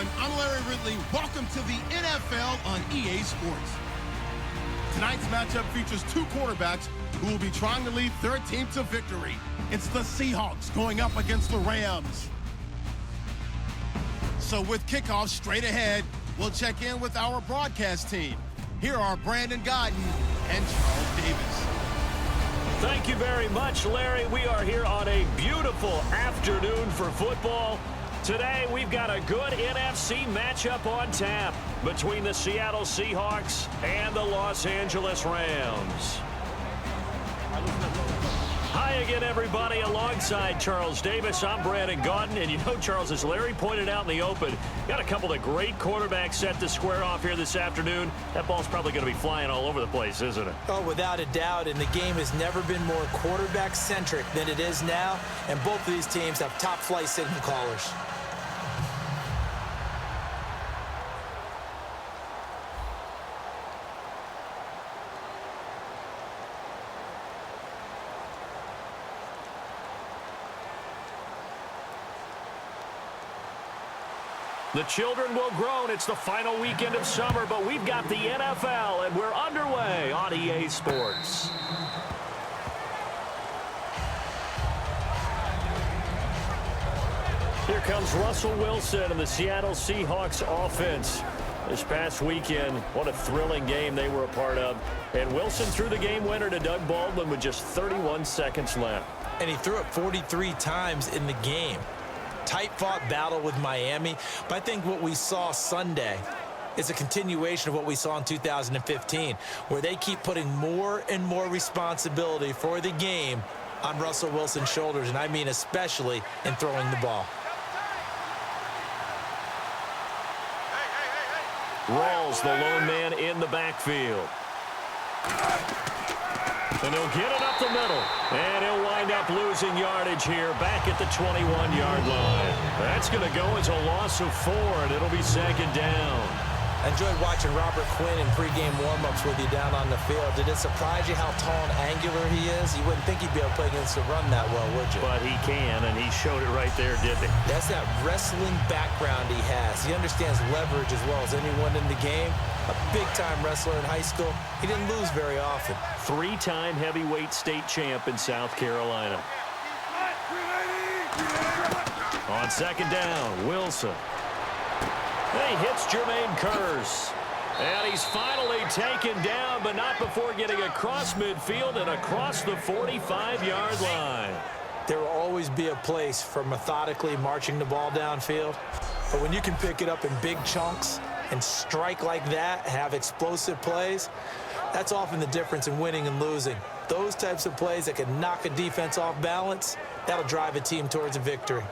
everyone. I'm Larry Ridley. Welcome to the NFL on EA Sports. Tonight's matchup features two quarterbacks who will be trying to lead their team to victory. It's the Seahawks going up against the Rams. So with kickoff straight ahead, we'll check in with our broadcast team. Here are Brandon Godden and Charles Davis. Thank you very much, Larry. We are here on a beautiful afternoon for football. Today, we've got a good NFC matchup on tap between the Seattle Seahawks and the Los Angeles Rams. Hi again, everybody. Alongside Charles Davis, I'm Brandon Godden. And you know, Charles, as Larry pointed out in the open, got a couple of great quarterbacks set to square off here this afternoon. That ball's probably going to be flying all over the place, isn't it? Oh, without a doubt. And the game has never been more quarterback-centric than it is now. And both of these teams have top-flight signal callers. The children will groan. It's the final weekend of summer, but we've got the NFL, and we're underway on EA Sports. Here comes Russell Wilson and the Seattle Seahawks offense. This past weekend, what a thrilling game they were a part of. And Wilson threw the game winner to Doug Baldwin with just 31 seconds left. And he threw it 43 times in the game. Tight-fought battle with Miami, but I think what we saw Sunday is a continuation of what we saw in 2015, where they keep putting more and more responsibility for the game on Russell Wilson's shoulders, and I mean especially in throwing the ball. Rawls, the lone man in the backfield. And he'll get it up the middle. And he'll wind up losing yardage here back at the 21-yard line. That's going to go as a loss of 4, and it'll be second down. I enjoyed watching Robert Quinn in pregame warm-ups with you down on the field. Did it surprise you how tall and angular he is? You wouldn't think he'd be able to play against the run that well, would you? But he can, and he showed it right there, didn't he? That's that wrestling background he has. He understands leverage as well as anyone in the game. A big-time wrestler in high school. He didn't lose very often. 3-time heavyweight state champ in South Carolina. On second down, Wilson. And he hits Jermaine Kearse. And he's finally taken down, but not before getting across midfield and across the 45-yard line. There will always be a place for methodically marching the ball downfield. But when you can pick it up in big chunks and strike like that, have explosive plays, that's often the difference in winning and losing. Those types of plays that can knock a defense off balance, that'll drive a team towards a victory.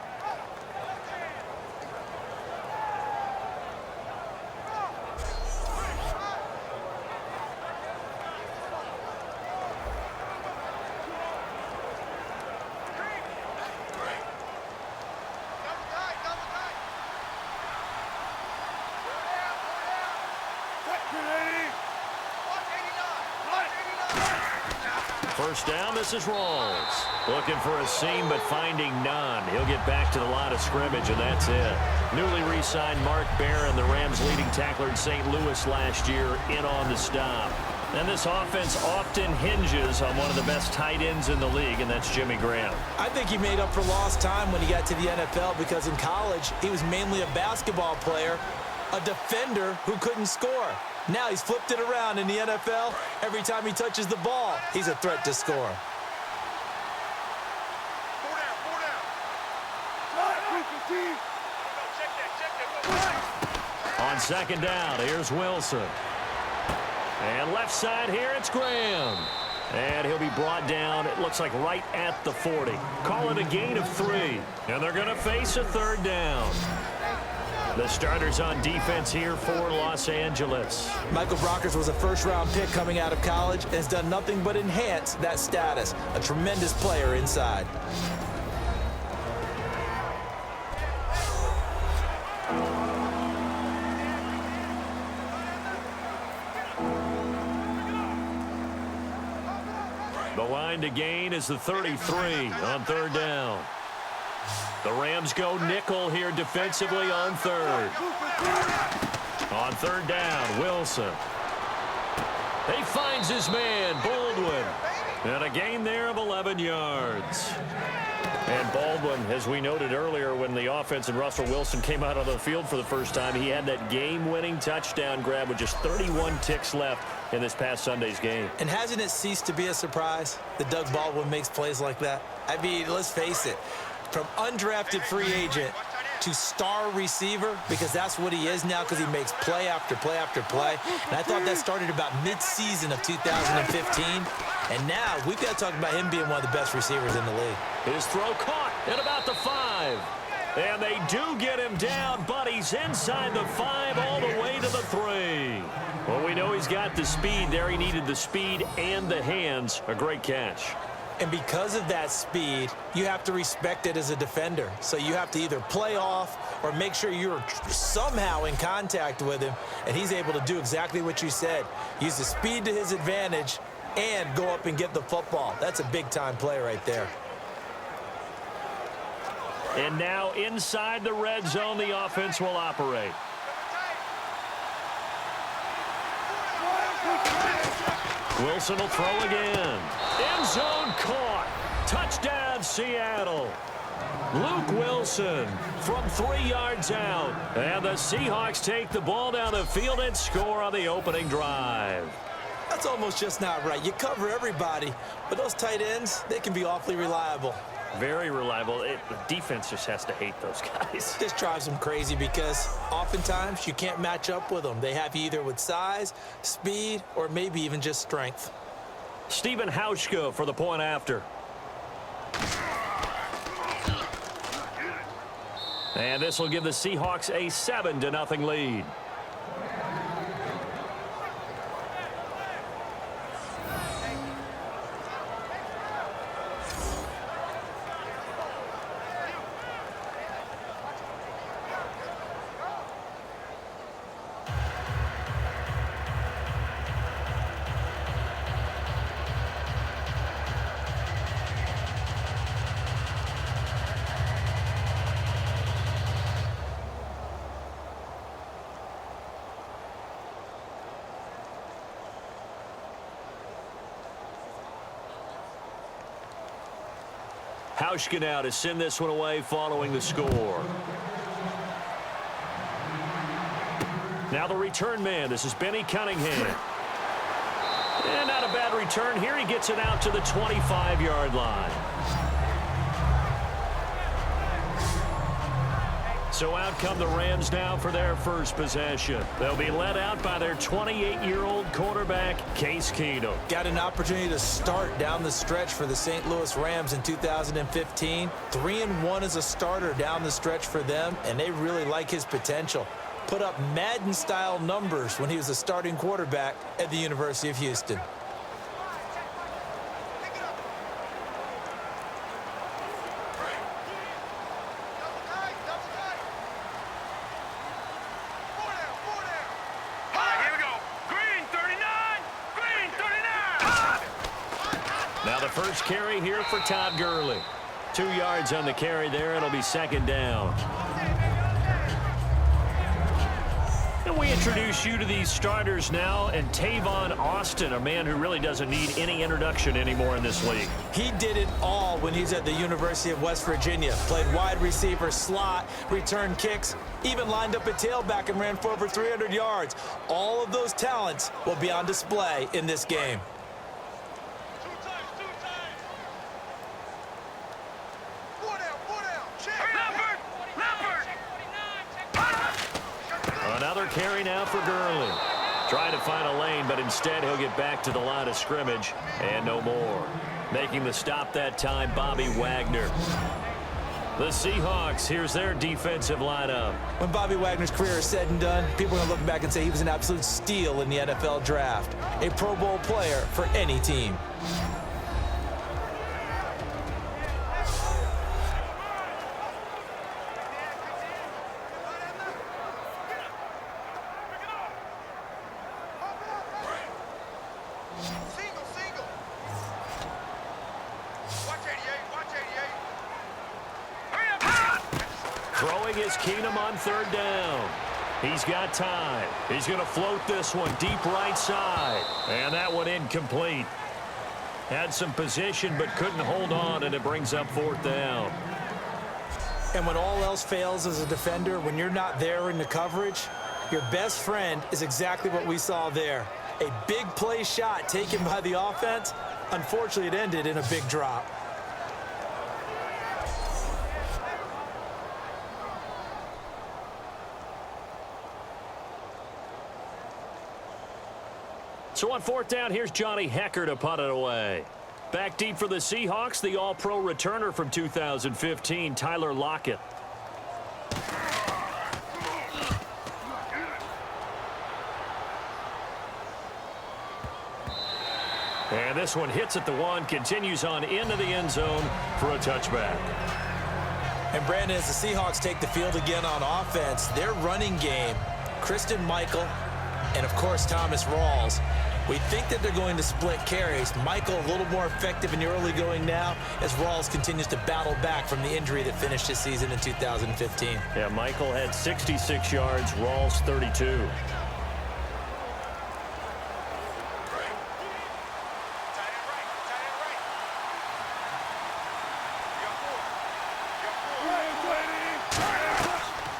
First down, this is Rawls. Looking for a seam, but finding none. He'll get back to the line of scrimmage, and that's it. Newly re-signed Mark Barron, the Rams' leading tackler in St. Louis last year, in on the stop. And this offense often hinges on one of the best tight ends in the league, and that's Jimmy Graham. I think he made up for lost time when he got to the NFL because in college, he was mainly a basketball player, a defender who couldn't score. Now he's flipped it around in the NFL. Every time he touches the ball, he's a threat to score. On second down, here's Wilson. And left side here, it's Graham. And he'll be brought down, it looks like right at the 40. Call it a gain of 3. And they're going to face a third down. The starters on defense here for Los Angeles. Michael Brockers was a first-round pick coming out of college and has done nothing but enhance that status. A tremendous player inside. The line to gain is the 33 on third down. The Rams go nickel here defensively on third. On third down, Wilson. He finds his man, Baldwin. And a gain there of 11 yards. And Baldwin, as we noted earlier when the offense and Russell Wilson came out on the field for the first time, he had that game-winning touchdown grab with just 31 ticks left in this past Sunday's game. And hasn't it ceased to be a surprise that Doug Baldwin makes plays like that? I mean, let's face it, from undrafted free agent to star receiver, because that's what he is now, because he makes play after play after play. And I thought that started about mid-season of 2015. And now we've got to talk about him being one of the best receivers in the league. His throw caught at about the 5. And they do get him down, but he's inside the 5 all the way to the 3. Well, we know he's got the speed there. He needed the speed and the hands. A great catch. And because of that speed, you have to respect it as a defender. So you have to either play off or make sure you're somehow in contact with him. And he's able to do exactly what you said. Use the speed to his advantage and go up and get the football. That's a big-time play right there. And now inside the red zone, the offense will operate. Wilson will throw again. End zone caught. Touchdown, Seattle. Luke Wilson from 3 yards out. And the Seahawks take the ball down the field and score on the opening drive. That's almost just not right. You cover everybody, but those tight ends, they can be awfully reliable. Very reliable. The defense just has to hate those guys. This drives them crazy because oftentimes you can't match up with them. They have you either with size, speed, or maybe even just strength. Stephen Hauschka for the point after. And this will give the Seahawks a 7-0 lead. Hauschka now to send this one away following the score. Now the return man. This is Benny Cunningham. And not a bad return here. He gets it out to the 25-yard line. So out come the Rams now for their first possession. They'll be led out by their 28-year-old quarterback, Case Keenum. Got an opportunity to start down the stretch for the St. Louis Rams in 2015. 3-1 as a starter down the stretch for them, and they really like his potential. Put up Madden-style numbers when he was a starting quarterback at the University of Houston. First carry here for Todd Gurley. 2 yards on the carry there. It'll be second down. And we introduce you to these starters now. And Tavon Austin, a man who really doesn't need any introduction anymore in this league. He did it all when he's at the University of West Virginia. Played wide receiver, slot, returned kicks, even lined up at tailback and ran for over 300 yards. All of those talents will be on display in this game. Another carry now for Gurley. Trying to find a lane, but instead he'll get back to the line of scrimmage and no more. Making the stop that time, Bobby Wagner. The Seahawks, here's their defensive lineup. When Bobby Wagner's career is said and done, people are going to look back and say he was an absolute steal in the NFL draft. A Pro Bowl player for any team. throwing is Keenum on third down. He's got time. He's going to float this one deep right side. And that one incomplete. Had some position but couldn't hold on, and it brings up fourth down. And when all else fails as a defender, when you're not there in the coverage, your best friend is exactly what we saw there. A big play shot taken by the offense. Unfortunately, it ended in a big drop. So on fourth down, here's Johnny Hecker to punt it away. Back deep for the Seahawks, the all-pro returner from 2015, Tyler Lockett. And this one hits at the one, continues on into the end zone for a touchback. And Brandon, as the Seahawks take the field again on offense, their running game, Christian Michael, and of course Thomas Rawls, we think that they're going to split carries. Michael a little more effective in the early going now as Rawls continues to battle back from the injury that finished his season in 2015. Yeah, Michael had 66 yards, Rawls 32.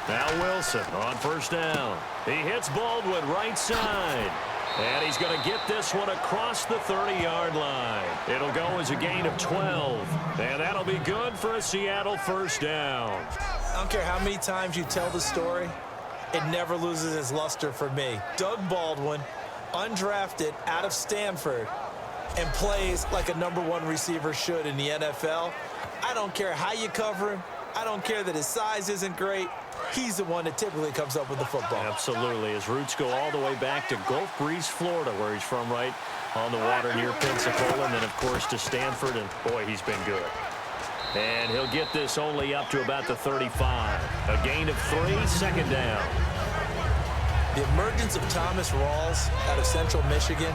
Now Wilson on first down. He hits Baldwin right side. And he's going to get this one across the 30-yard line. It'll go as a gain of 12. And that'll be good for a Seattle first down. I don't care how many times you tell the story, it never loses its luster for me. Doug Baldwin, undrafted out of Stanford, and plays like a #1 receiver should in the NFL. I don't care how you cover him. I don't care that his size isn't great. He's the one that typically comes up with the football. Absolutely. His roots go all the way back to Gulf Breeze, Florida, where he's from, right on the water near Pensacola, and then, of course, to Stanford, and, boy, he's been good. And he'll get this only up to about the 35. A gain of 3, second down. The emergence of Thomas Rawls out of Central Michigan,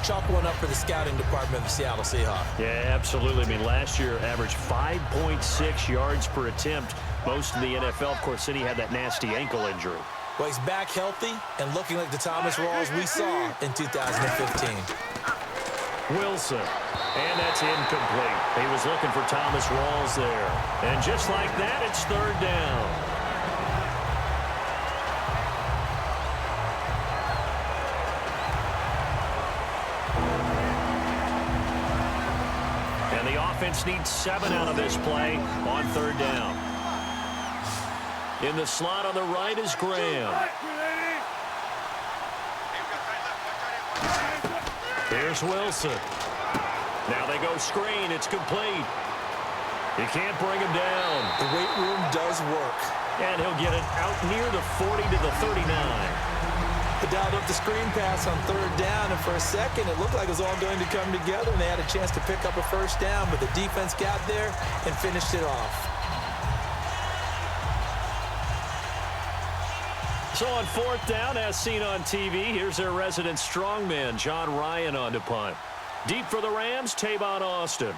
chalk one up for the scouting department of the Seattle Seahawks. Yeah, absolutely. I mean, last year averaged 5.6 yards per attempt. Most of the NFL, of course, then he had that nasty ankle injury. Well, he's back healthy and looking like the Thomas Rawls we saw in 2015. Wilson, and that's incomplete. He was looking for Thomas Rawls there. And just like that, it's third down. And the offense needs 7 out of this play on third down. In the slot on the right is Graham. Here's Wilson. Now they go screen. It's complete. You can't bring him down. The weight room does work. And he'll get it out near the 40 to the 39. They dialed up the screen pass on third down, and for a second it looked like it was all going to come together, and they had a chance to pick up a first down, but the defense got there and finished it off. So on fourth down, as seen on TV, here's their resident strongman, John Ryan, on to punt. Deep for the Rams, Tavon Austin.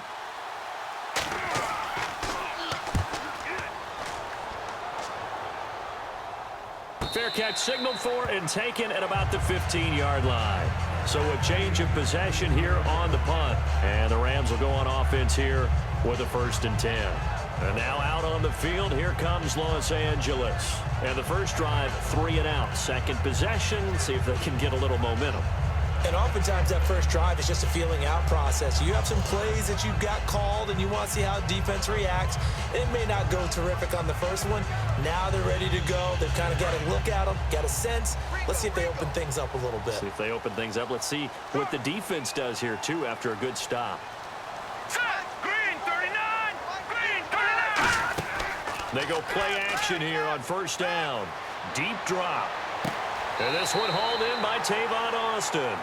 Fair catch signaled for and taken at about the 15-yard line. So a change of possession here on the punt. And the Rams will go on offense here with a 1st and 10. And now out on the field, here comes Los Angeles. And the first drive, 3 and out. Second possession, see if they can get a little momentum. And oftentimes that first drive is just a feeling out process. You have some plays that you've got called and you want to see how defense reacts. It may not go terrific on the first one. Now they're ready to go. They've kind of got a look at them, got a sense. Let's see if they open things up a little bit. See if they open things up. Let's see what the defense does here, too, after a good stop. Green 39! Green 39! They go play action here on first down. Deep drop. And this one hauled in by Tavon Austin.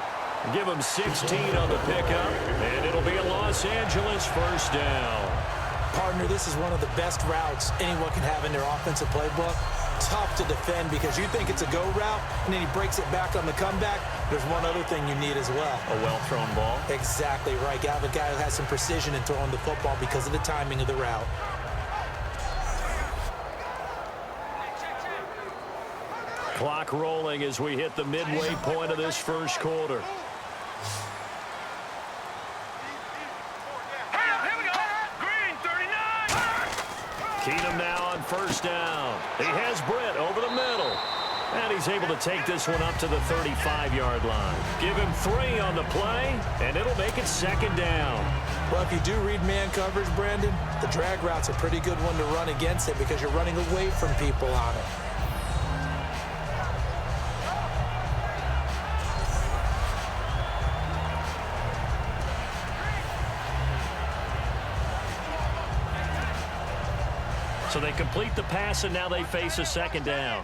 Give him 16 on the pickup, and it'll be a Los Angeles first down. Partner, this is one of the best routes anyone can have in their offensive playbook. Tough to defend because you think it's a go route, and then he breaks it back on the comeback. There's one other thing you need as well. A well-thrown ball. Exactly right. You have a guy who has some precision in throwing the football because of the timing of the route. Clock rolling as we hit the midway point of this first quarter. Here we go. Green 39. Keenum now on first down. He has Britt over the middle. And he's able to take this one up to the 35-yard line. Give him 3 on the play, and it'll make it second down. Well, if you do read man coverage, Brandon, the drag route's a pretty good one to run against it because you're running away from people on it. So they complete the pass, and now they face a second down.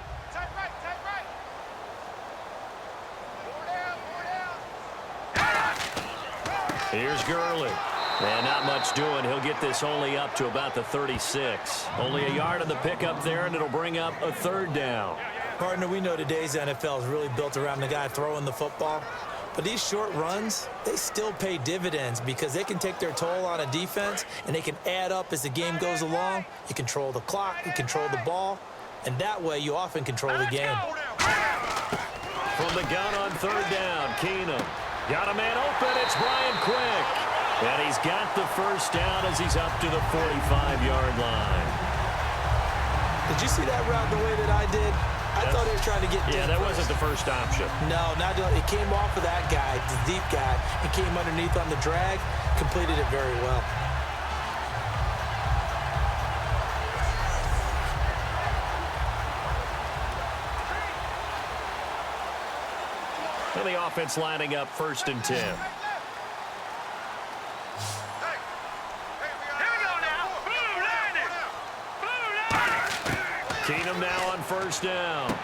Here's Gurley. And not much doing. He'll get this only up to about the 36. Only a yard on the pickup there, and it'll bring up a third down. Partner, we know today's NFL is really built around the guy throwing the football. But these short runs, they still pay dividends because they can take their toll on a defense, and they can add up as the game goes along. You control the clock, you control the ball, and that way you often control the game. From the gun on third down, Keenum. Got a man open. It's Brian Quick. And he's got the first down as he's up to the 45-yard line. Did you see that route the way that I did? I thought he was trying to get deep. Yeah, that wasn't the first option. No, it came off of that guy, the deep guy, and came underneath on the drag, completed it very well. And the offense lining up 1st and 10. Keenum now on first down.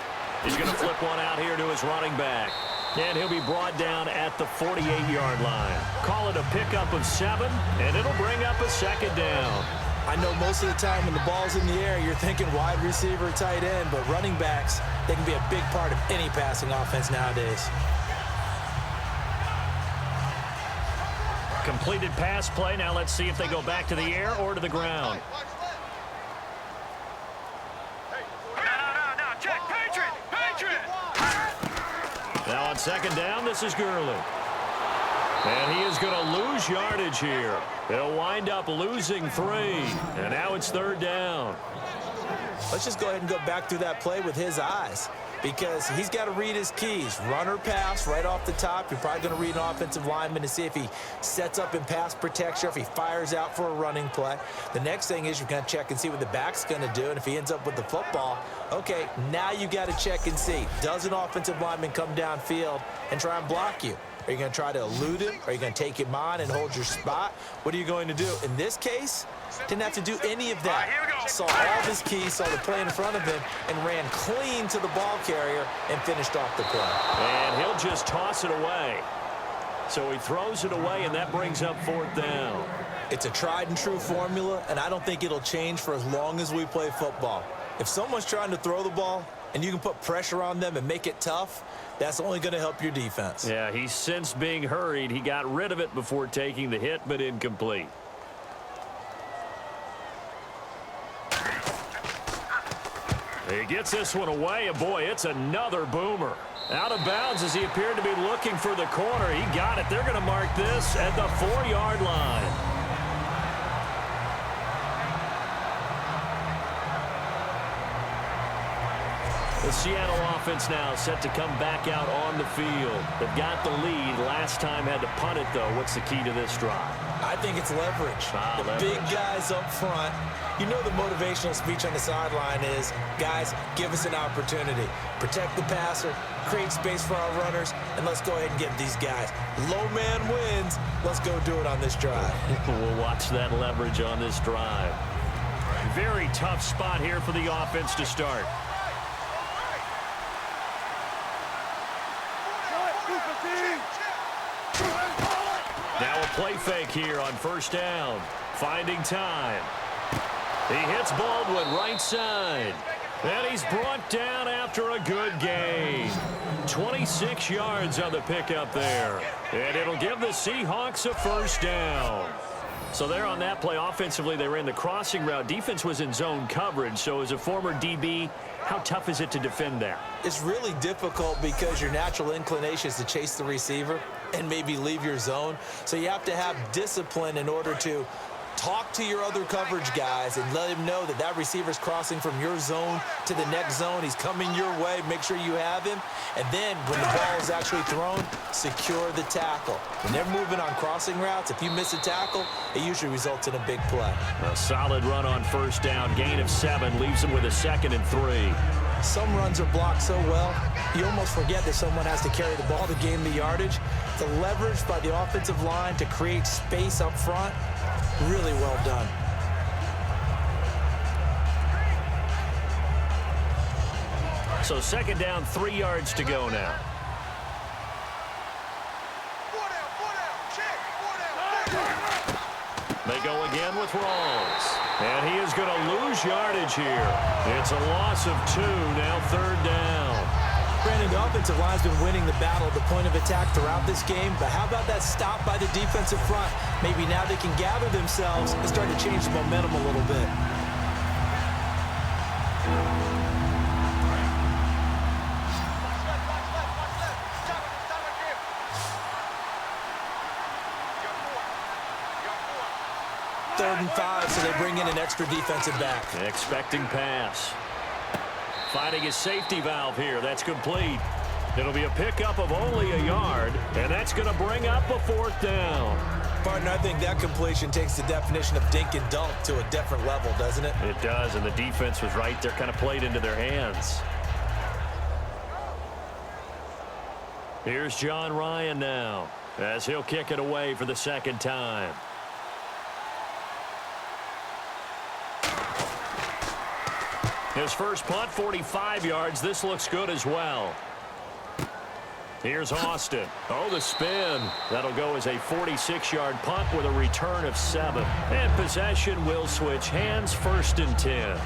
He's going to flip one out here to his running back. And he'll be brought down at the 48-yard line. Call it a pickup of 7, and it'll bring up a second down. I know most of the time when the ball's in the air, you're thinking wide receiver, tight end, but running backs, they can be a big part of any passing offense nowadays. Completed pass play. Now let's see if they go back to the air or to the ground. No, check. Patriot. Now on second down, this is Gurley. And he is going to lose yardage here. They'll wind up losing 3. And now it's third down. Let's just go ahead and go back through that play with his eyes because he's got to read his keys. Run or pass right off the top. You're probably going to read an offensive lineman to see if he sets up in pass protection or if he fires out for a running play. The next thing is you're going to check and see what the back's going to do. And if he ends up with the football, okay, now you got to check and see. Does an offensive lineman come downfield and try and block you? Are you going to try to elude him? Are you going to take him on and hold your spot? What are you going to do? In this case, didn't have to do any of that. Saw all of his keys, saw the play in front of him, and ran clean to the ball carrier and finished off the play. And he'll just toss it away. So he throws it away, and that brings up 4th down. It's a tried and true formula, and I don't think it'll change for as long as we play football. If someone's trying to throw the ball and you can put pressure on them and make it tough, that's only going to help your defense. Yeah, he's since being hurried. He got rid of it before taking the hit, but incomplete. He gets this one away, and boy, it's another boomer. Out of bounds as he appeared to be looking for the corner. He got it. They're going to mark this at the 4-yard line. The Seattle offense now set to come back out on the field. They've got the lead. Last time had to punt it, though. What's the key to this drive? I think it's leverage. Leverage. Big guys up front. You know the motivational speech on the sideline is, guys, give us an opportunity. Protect the passer, create space for our runners, and let's go ahead and get these guys. Low man wins. Let's go do it on this drive. We'll watch that leverage on this drive. Very tough spot here for the offense to start. Now a play fake here on first down. Finding time. He hits Baldwin right side. And he's brought down after a good gain. 26 yards on the pickup there. And it'll give the Seahawks a first down. So there on that play, offensively, they ran the crossing route. Defense was in zone coverage. So as a former DB, how tough is it to defend that? It's really difficult because your natural inclination is to chase the receiver and maybe leave your zone. So you have to have discipline in order to talk to your other coverage guys and let him know that that receiver's crossing from your zone to the next zone. He's coming your way. Make sure you have him. And then when the ball is actually thrown, secure the tackle. When they're moving on crossing routes, if you miss a tackle, it usually results in a big play. A solid run on first down. Gain of 7 leaves him with a 2nd and 3. Some runs are blocked so well, you almost forget that someone has to carry the ball to gain the yardage. The leverage by the offensive line to create space up front, really well done. So 2nd down, 3 yards to go now. They go again with Rawls. And he is going to lose yardage here. It's a loss of 2, now 3rd down. Brandon, the offensive line's been winning the battle at the point of attack throughout this game, but how about that stop by the defensive front? Maybe now they can gather themselves and start to change the momentum a little bit. Third and 5, so they bring in an extra defensive back. Expecting pass. Finding his safety valve here. That's complete. It'll be a pickup of only a yard, and that's going to bring up a 4th down. Partner, I think that completion takes the definition of dink and dunk to a different level, doesn't it? It does, and the defense was right there, kind of played into their hands. Here's John Ryan now, as he'll kick it away for the 2nd time. His first punt, 45 yards. This looks good as well. Here's Austin. Oh, the spin. That'll go as a 46-yard punt with a return of 7. And possession will switch hands, 1st and 10.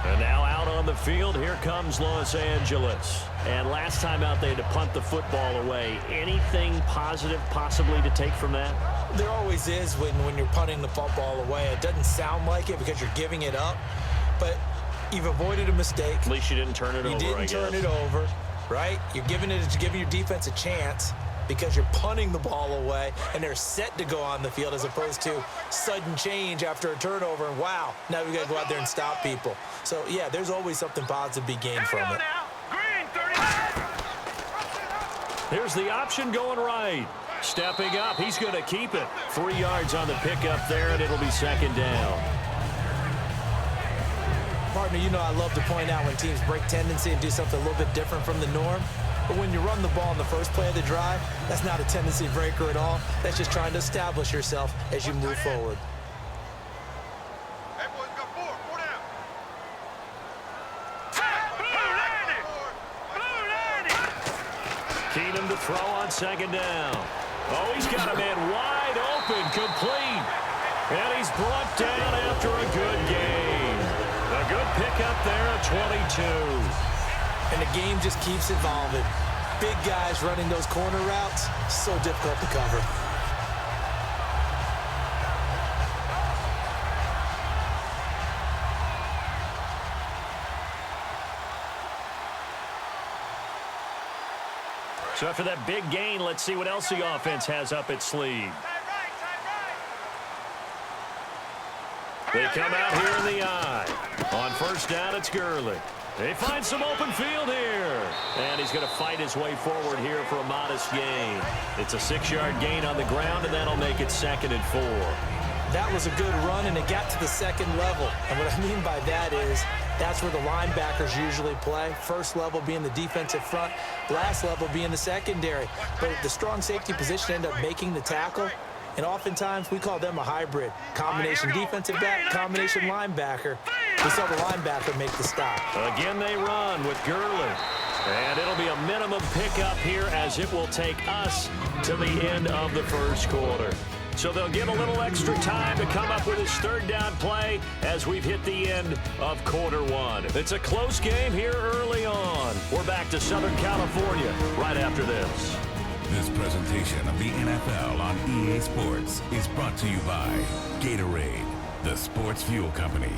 And now out on the field, here comes Los Angeles. And last time out, they had to punt the football away. Anything positive possibly to take from that? There always is when you're punting the football away. It doesn't sound like it because you're giving it up. But you've avoided a mistake. At least you didn't turn it over, I guess. You didn't turn it over, right? You're giving your defense a chance because you're punting the ball away, and they're set to go on the field as opposed to sudden change after a turnover, and wow, now we got to go out there and stop people. So, yeah, there's always something positive to be gained from it. Green 39. Here's the option going right. Stepping up, he's going to keep it. 3 yards on the pickup there, and it'll be 2nd down. Partner, you know I love to point out when teams break tendency and do something a little bit different from the norm. But when you run the ball in the first play of the drive, that's not a tendency breaker at all. That's just trying to establish yourself as you move forward. Hey, boys, got 4. 4 down. Blue 90. Keenum to throw on 2nd down. Oh, he's got a man wide open, complete. And he's brought down after a good game. A good pickup there at 22. And the game just keeps evolving. Big guys running those corner routes, so difficult to cover. So after that big gain, let's see what else the offense has up its sleeve. They come out here in the eye. On 1st down, it's Gurley. They find some open field here. And he's going to fight his way forward here for a modest gain. It's a 6-yard gain on the ground, and that'll make it 2nd and 4. That was a good run, and it got to the 2nd level. And what I mean by that is that's where the linebackers usually play. First level being the defensive front, last level being the secondary. But the strong safety position ended up making the tackle. And oftentimes, we call them a hybrid. Combination defensive back, combination linebacker. We saw the linebacker make the stop. Again, they run with Gurley. And it'll be a minimum pickup here as it will take us to the end of the 1st quarter. So they'll get a little extra time to come up with his 3rd down play as we've hit the end of Q1. It's a close game here early on. We're back to Southern California right after this. This presentation of the NFL on EA Sports is brought to you by Gatorade, the sports fuel company.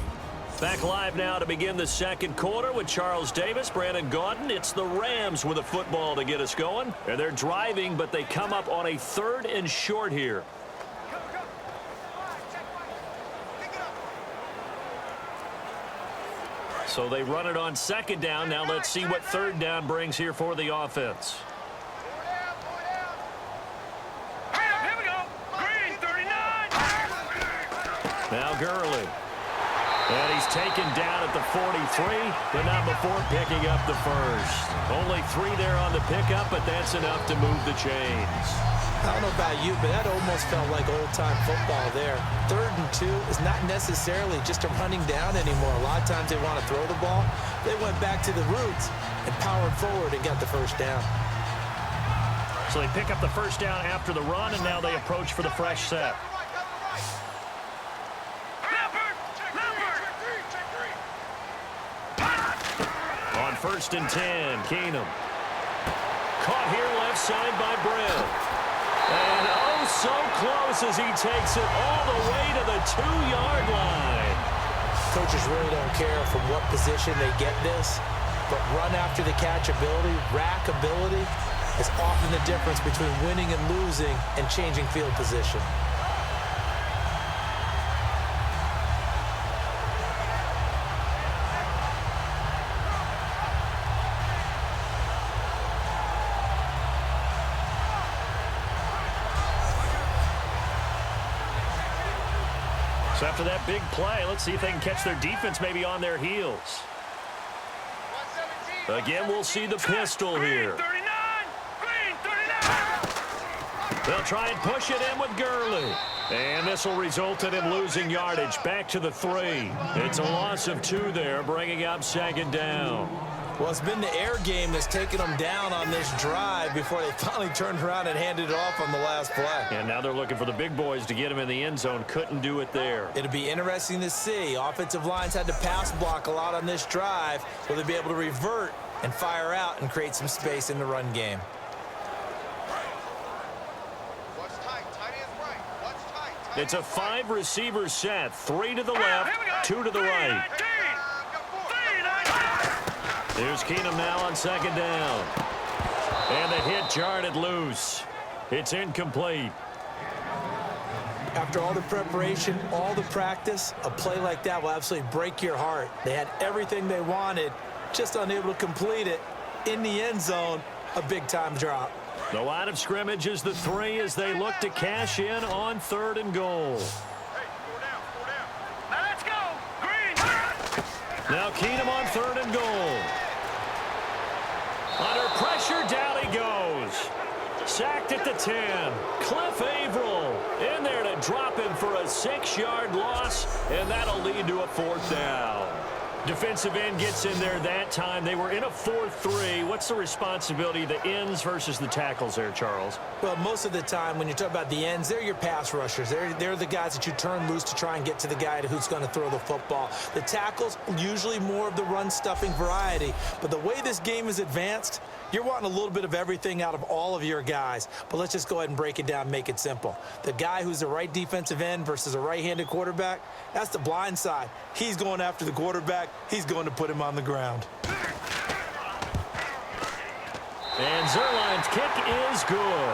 Back live now to begin the second quarter with Charles Davis, Brandon Gaudin. It's the Rams with a football to get us going. And they're driving, but they come up on a 3rd and short here. So they run it on 2nd down. Now let's see what 3rd down brings here for the offense. Here we go. Green 39. Now Gurley. And he's taken down at the 43, but not before picking up the first. Only 3 there on the pickup, but that's enough to move the chains. I don't know about you, but that almost felt like old-time football there. 3rd and 2 is not necessarily just a running down anymore. A lot of times they want to throw the ball. They went back to the roots and powered forward and got the first down. So they pick up the first down after the run, and now they approach for the fresh set. On 1st and 10, Keenum. Caught here left side by Brent. And oh, so close as he takes it all the way to the 2-yard line. Coaches really don't care from what position they get this, but run after the catch ability, rack ability, is often the difference between winning and losing and changing field position. So after that big play, let's see if they can catch their defense maybe on their heels. Again, we'll see the pistol here. They'll try and push it in with Gurley. And this will result in him losing yardage back to the 3. It's a loss of 2 there, bringing up 2nd down. Well, it's been the air game that's taken them down on this drive before they finally turned around and handed it off on the last play. And now they're looking for the big boys to get him in the end zone. Couldn't do it there. It'll be interesting to see. Offensive lines had to pass block a lot on this drive. Will they be able to revert and fire out and create some space in the run game? It's a 5-receiver set. 3 to the left, 2 to the right. Here's Keenum now on 2nd down. And the hit jarred it loose. It's incomplete. After all the preparation, all the practice, a play like that will absolutely break your heart. They had everything they wanted, just unable to complete it. In the end zone, a big-time drop. The line of scrimmage is the 3 as they look to cash in on 3rd and goal. Now let's go. Green. Now Keenum on 3rd and goal. Under pressure, down he goes. Sacked at the 10. Cliff Averill in there to drop him for a 6-yard loss, and that'll lead to a 4th down. Defensive end gets in there that time. They were in a 4-3. What's the responsibility of the ends versus the tackles there, Charles? Well, most of the time when you talk about the ends, they're your pass rushers. They're the guys that you turn loose to try and get to the guy who's going to throw the football. The tackles, usually more of the run-stuffing variety. But the way this game is advanced, you're wanting a little bit of everything out of all of your guys. But let's just go ahead and break it down and make it simple. The guy who's the right defensive end versus a right-handed quarterback, that's the blind side. He's going after the quarterback. He's going to put him on the ground. And Zerline's kick is good.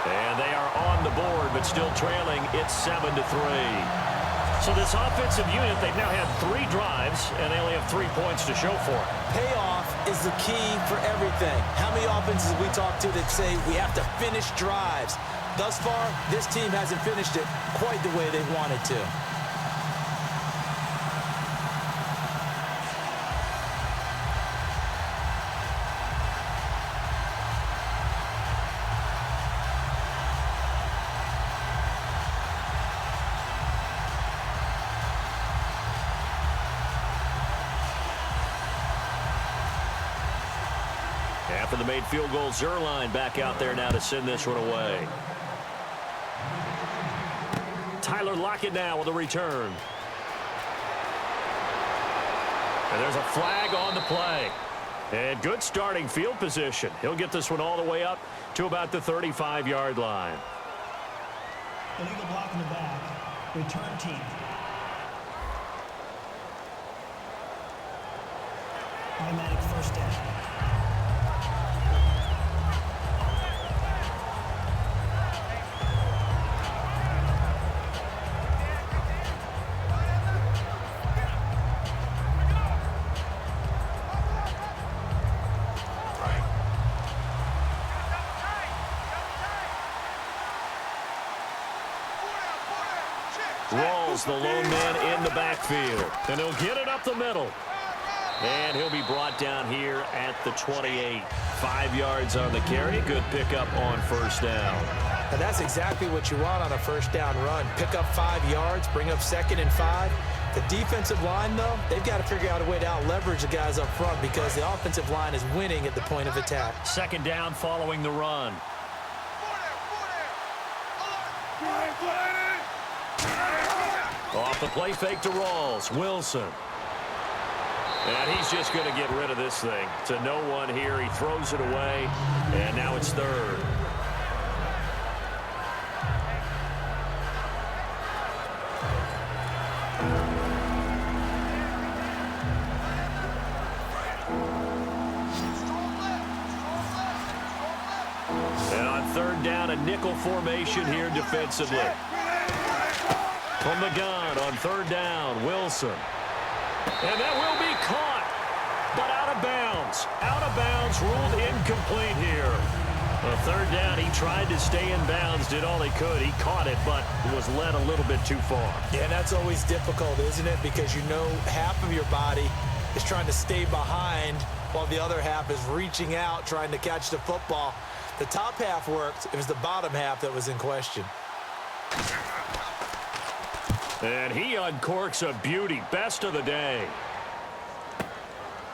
And they are on the board, but still trailing. It's 7-3. So this offensive unit, they've now had 3 drives, and they only have 3 points to show for it. Payoff is the key for everything. How many offenses have we talked to that say we have to finish drives? Thus far, this team hasn't finished it quite the way they wanted to. After the made field goal, Zerline back out there now to send this one away. Tyler Lockett now with a return. And there's a flag on the play. And good starting field position. He'll get this one all the way up to about the 35-yard line. Illegal block in the back. Return team. Automatic first down. Rawls, the lone man in the backfield. And he'll get it up the middle. And he'll be brought down here at the 28. 5 yards on the carry. Good pickup on first down. And that's exactly what you want on a first down run. Pick up 5 yards, bring up 2nd and 5. The defensive line, though, they've got to figure out a way to out-leverage the guys up front because the offensive line is winning at the point of attack. 2nd down following the run. Off the play fake to Rawls. Wilson. And he's just going to get rid of this thing. To no one here. He throws it away. And now it's 3rd. And on 3rd down, a nickel formation here defensively. From the gun on 3rd down, Wilson. And that will be caught, but out of bounds. Out of bounds, ruled incomplete here. On 3rd down, he tried to stay in bounds, did all he could. He caught it, but was led a little bit too far. Yeah, that's always difficult, isn't it? Because you know half of your body is trying to stay behind while the other half is reaching out, trying to catch the football. The top half worked. It was the bottom half that was in question. And he uncorks a beauty. Best of the day.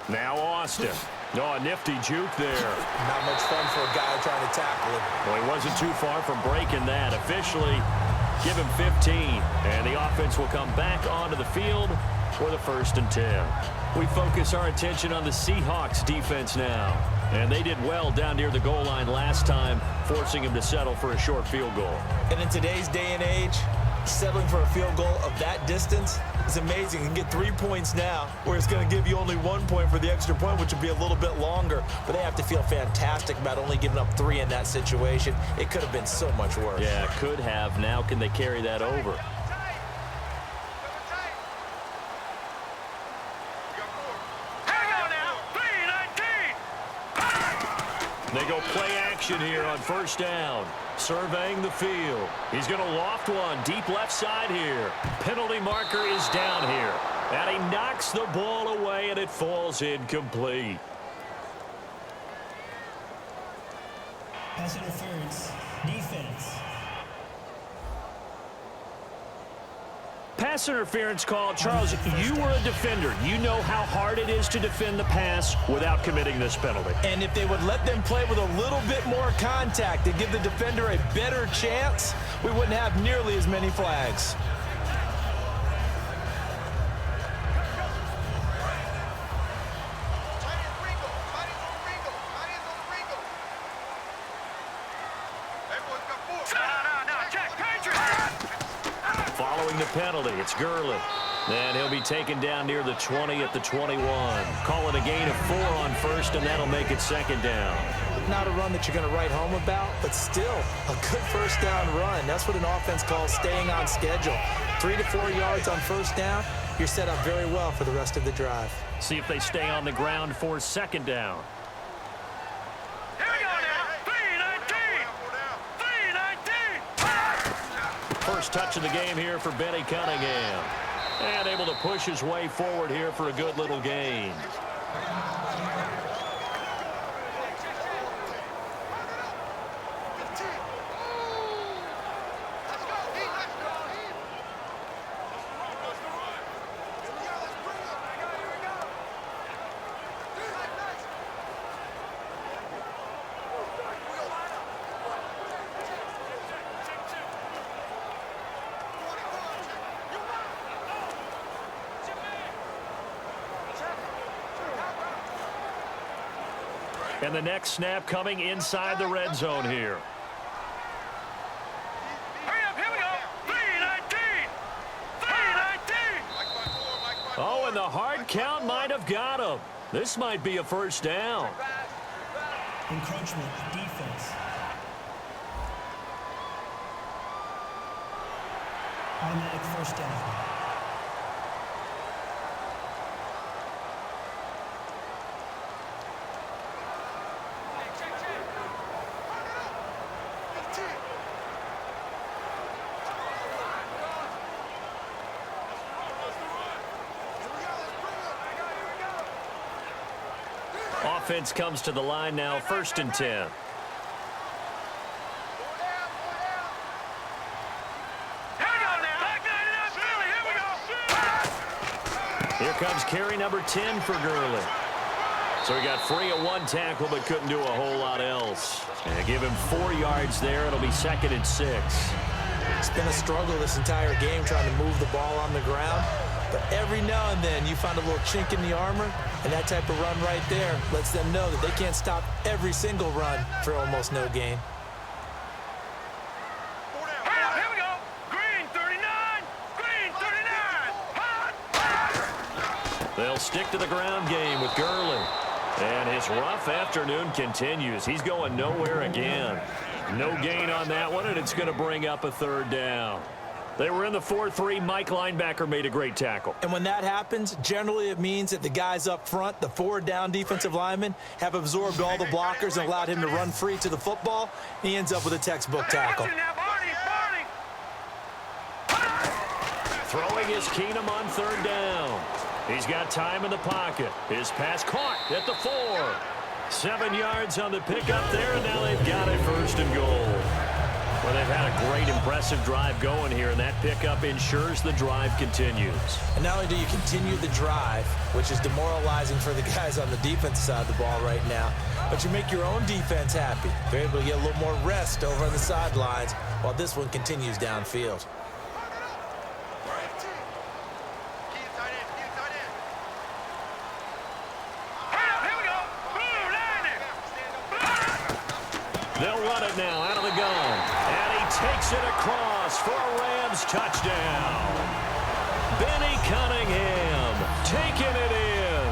Now Austin. Oh, a nifty juke there. Not much fun for a guy trying to tackle him. Well, he wasn't too far from breaking that. Officially, give him 15. And the offense will come back onto the field for the 1st and 10. We focus our attention on the Seahawks defense now. And they did well down near the goal line last time, forcing him to settle for a short field goal. And in today's day and age, settling for a field goal of that distance is amazing. You can get 3 points now, where it's going to give you only 1 point for the extra point, which would be a little bit longer. But they have to feel fantastic about only giving up 3 in that situation. It could have been so much worse. Yeah, could have. Now can they carry that over? They go play action here on 1st down. Surveying the field. He's going to loft one deep left side here. Penalty marker is down here. And he knocks the ball away, and it falls incomplete. Pass interference. Defense. Pass interference call. Charles, you were a defender. You know how hard it is to defend the pass without committing this penalty. And if they would let them play with a little bit more contact to give the defender a better chance, we wouldn't have nearly as many flags. Following the penalty, it's Gurley. And he'll be taken down near the 20 at the 21. Call it a gain of 4 on 1st, and that'll make it 2nd down. Not a run that you're going to write home about, but still a good 1st down run. That's what an offense calls staying on schedule. 3 to 4 yards on 1st down, you're set up very well for the rest of the drive. See if they stay on the ground for 2nd down. Here we go now. 3-19. 3-19. First touch of the game here for Benny Cunningham. And able to push his way forward here for a good little gain. And the next snap coming inside the red zone here. Hurry up, here we go. 3-19. 3-19. Oh, and the hard count might have got him. This might be a first down. Encroachment, defense. Automatic first down. Offense comes to the line now, 1st and 10. Here comes carry number 10 for Gurley. So he got free of one tackle but couldn't do a whole lot else. And give him 4 yards there. It'll be 2nd and 6. It's been a struggle this entire game trying to move the ball on the ground. But every now and then you find a little chink in the armor, and that type of run right there lets them know that they can't stop every single run for almost no gain. Here we go. Green 39. Green 39. They'll stick to the ground game with Gurley. And his rough afternoon continues. He's going nowhere again. No gain on that one, and it's going to bring up a 3rd down. They were in the 4-3. Mike linebacker made a great tackle. And when that happens, generally it means that the guys up front, the 4 down defensive linemen, have absorbed all the blockers and allowed him to run free to the football. He ends up with a textbook tackle. Throwing is Keenum on 3rd down. He's got time in the pocket. His pass caught at the 4. 7 yards on the pickup there, and now they've got it 1st and goal. Well, they've had a great, impressive drive going here, and that pickup ensures the drive continues. And not only do you continue the drive, which is demoralizing for the guys on the defensive side of the ball right now, but you make your own defense happy. They're able to get a little more rest over on the sidelines while this one continues downfield. They'll run it now out of the gun. And he takes it across for a Rams touchdown. Benny Cunningham taking it in.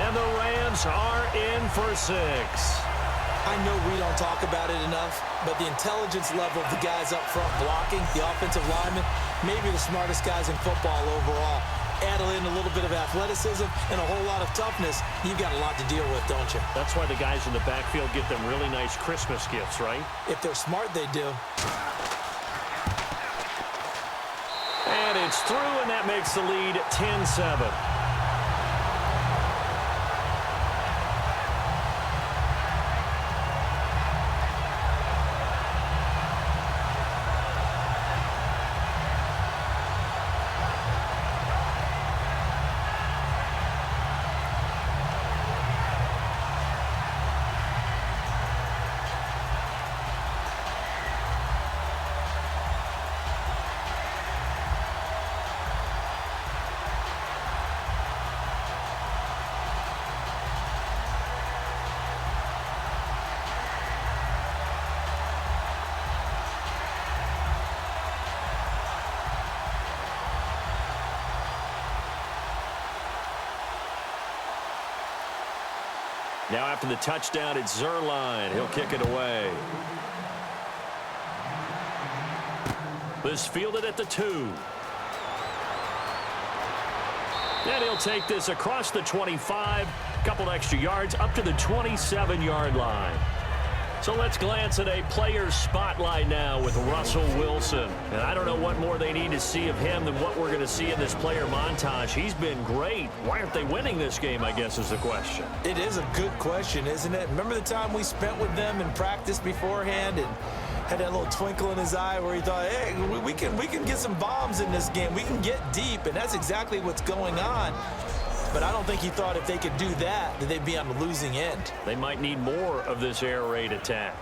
And the Rams are in for 6. I know we don't talk about it enough, but the intelligence level of the guys up front blocking, the offensive linemen, maybe the smartest guys in football overall. Add in a little bit of athleticism and a whole lot of toughness, you've got a lot to deal with, don't you? That's why the guys in the backfield get them really nice Christmas gifts, right? If they're smart, they do. And it's through, and that makes the lead 10-7. Now after the touchdown, it's Zerline. He'll kick it away. This fielded at the 2. And he'll take this across the 25. A couple extra yards up to the 27-yard line. So let's glance at a player's spotlight now with Russell Wilson. And I don't know what more they need to see of him than what we're going to see in this player montage. He's been great. Why aren't they winning this game, I guess, is the question. It is a good question, isn't it? Remember the time we spent with them in practice beforehand and had that little twinkle in his eye where he thought, hey, we can get some bombs in this game. We can get deep, and that's exactly what's going on. But I don't think he thought if they could do that they'd be on the losing end. They might need more of this air raid attack.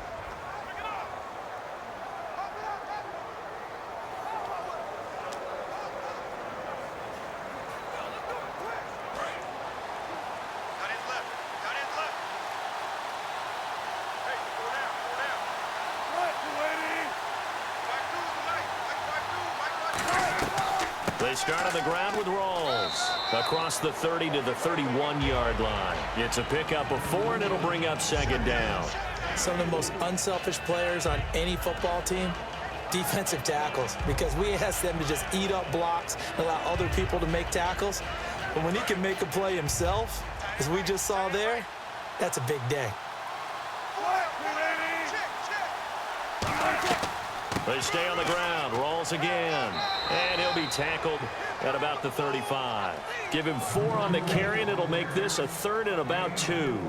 They start on the ground with Rawls. Across the 30 to the 31-yard line. It's a pickup of 4, and it'll bring up second down. Some of the most unselfish players on any football team, defensive tackles, because we ask them to just eat up blocks and allow other people to make tackles. But when he can make a play himself, as we just saw there, that's a big day. They stay on the ground. Rawls again. And he'll be tackled at about the 35. Give him 4 on the carry, and it'll make this a 3rd and about 2.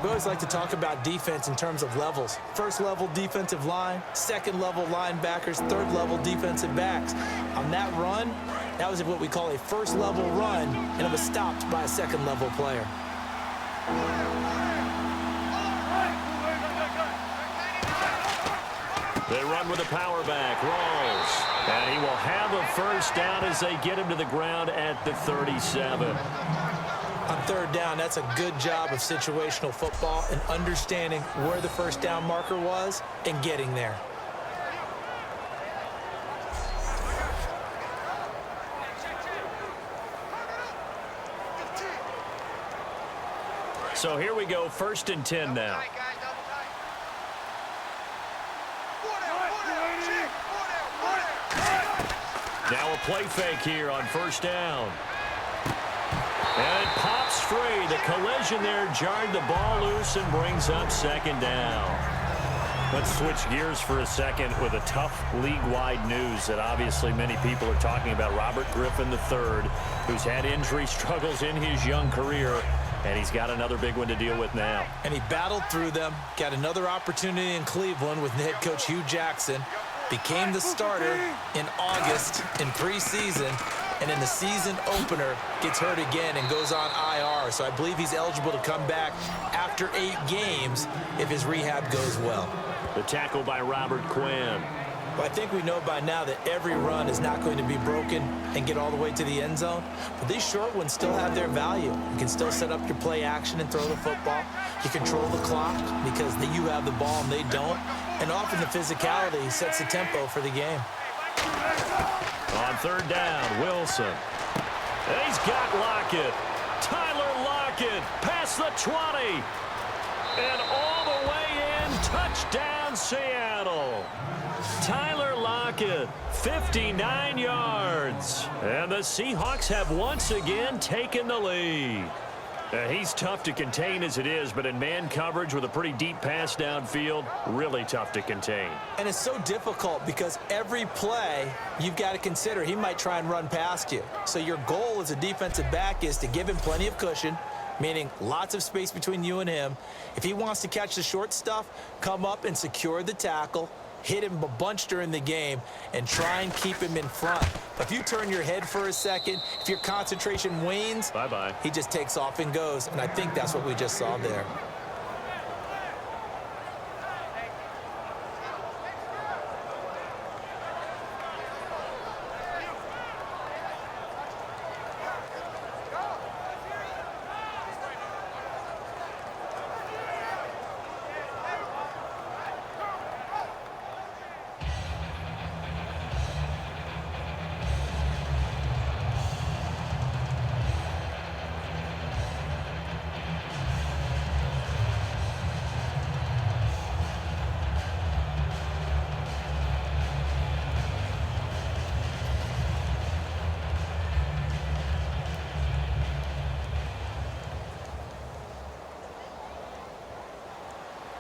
We always like to talk about defense in terms of levels. First level defensive line, second level linebackers, third level defensive backs. On that run, that was what we call a first level run, and it was stopped by a second level player. They run with a power back, Rawls. And he will have a first down as they get him to the ground at the 37. On third down, that's a good job of situational football and understanding where the first down marker was and getting there. So here we go, 1st and 10 now. Now a play fake here on first down. And it pops free. The collision there jarred the ball loose and brings up second down. Let's switch gears for a second with a tough league-wide news that obviously many people are talking about. Robert Griffin III, who's had injury struggles in his young career, and he's got another big one to deal with now. And he battled through them, got another opportunity in Cleveland with head coach Hugh Jackson, became the starter in August in preseason, and in the season opener gets hurt again and goes on IR. So I believe he's eligible to come back after 8 games if his rehab goes well. The tackle by Robert Quinn. Well, I think we know by now that every run is not going to be broken and get all the way to the end zone. But these short ones still have their value. You can still set up your play action and throw the football. You control the clock because you have the ball and they don't. And often the physicality sets the tempo for the game. On third down, Wilson. And he's got Lockett. Tyler Lockett past the 20. And all the way in, touchdown Seattle. Tyler Lockett, 59 yards. And the Seahawks have once again taken the lead. He's tough to contain as it is, but in man coverage with a pretty deep pass downfield, really tough to contain. And it's so difficult because every play you've got to consider he might try and run past you. So your goal as a defensive back is to give him plenty of cushion, meaning lots of space between you and him. If he wants to catch the short stuff, come up and secure the tackle, hit him a bunch during the game, and try and keep him in front. But if you turn your head for a second, if your concentration wanes, bye-bye, he just takes off and goes, and I think that's what we just saw there.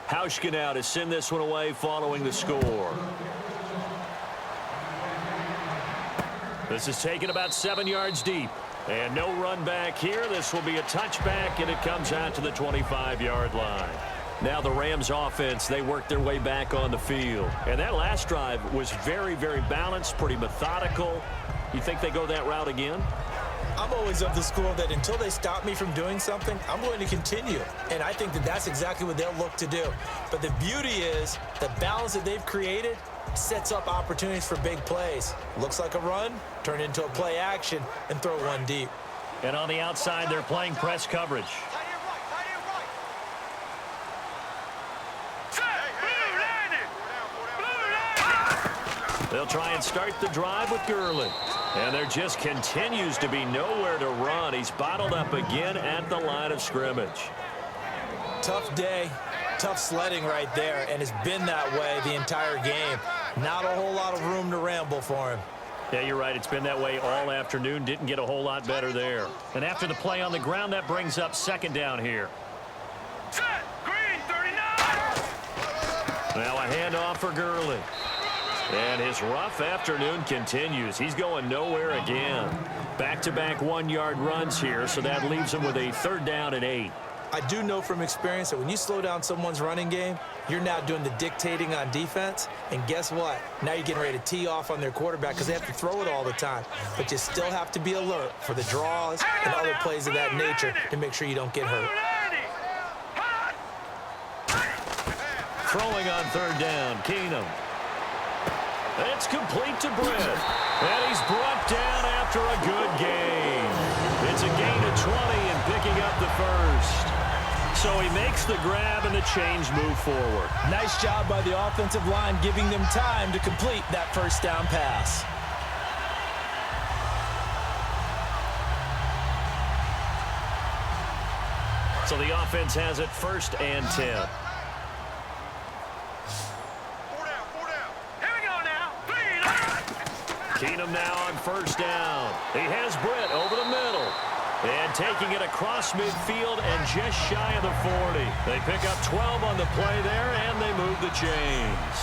Hauschka now to send this one away following the score. This is taken about 7 yards deep. And no run back here. This will be a touchback, and it comes out to the 25-yard line. Now the Rams offense, they work their way back on the field. And that last drive was very, very balanced, pretty methodical. You think they go that route again? I'm always of the school that until they stop me from doing something, I'm going to continue. And I think that that's exactly what they'll look to do. But the beauty is the balance that they've created sets up opportunities for big plays. Looks like a run, turn it into a play action, and throw one deep. And on the outside, they're playing press coverage. They'll try and start the drive with Gurley. And there just continues to be nowhere to run. He's bottled up again at the line of scrimmage. Tough day, tough sledding right there, and it's been that way the entire game. Not a whole lot of room to ramble for him. Yeah, you're right. It's been that way all afternoon. Didn't get a whole lot better there. And after the play on the ground, that brings up second down here. Set, green 39. Now a handoff for Gurley. And his rough afternoon continues. He's going nowhere again. Back-to-back one-yard runs here, so that leaves him with a 3rd down and 8. I do know from experience that when you slow down someone's running game, you're now doing the dictating on defense. And guess what? Now you're getting ready to tee off on their quarterback because they have to throw it all the time. But you still have to be alert for the draws and other plays of that nature to make sure you don't get hurt. Throwing on 3rd down, Keenum. It's complete to Britt. And he's brought down after a good game. It's a gain of 20 and picking up the first. So he makes the grab and the change move forward. Nice job by the offensive line giving them time to complete that 1st down pass. So the offense has it 1st and 10. 4 down. Here we go now. Keenum now on 1st down. He has Britt over the middle. And taking it across midfield and just shy of the 40. They pick up 12 on the play there, and they move the chains.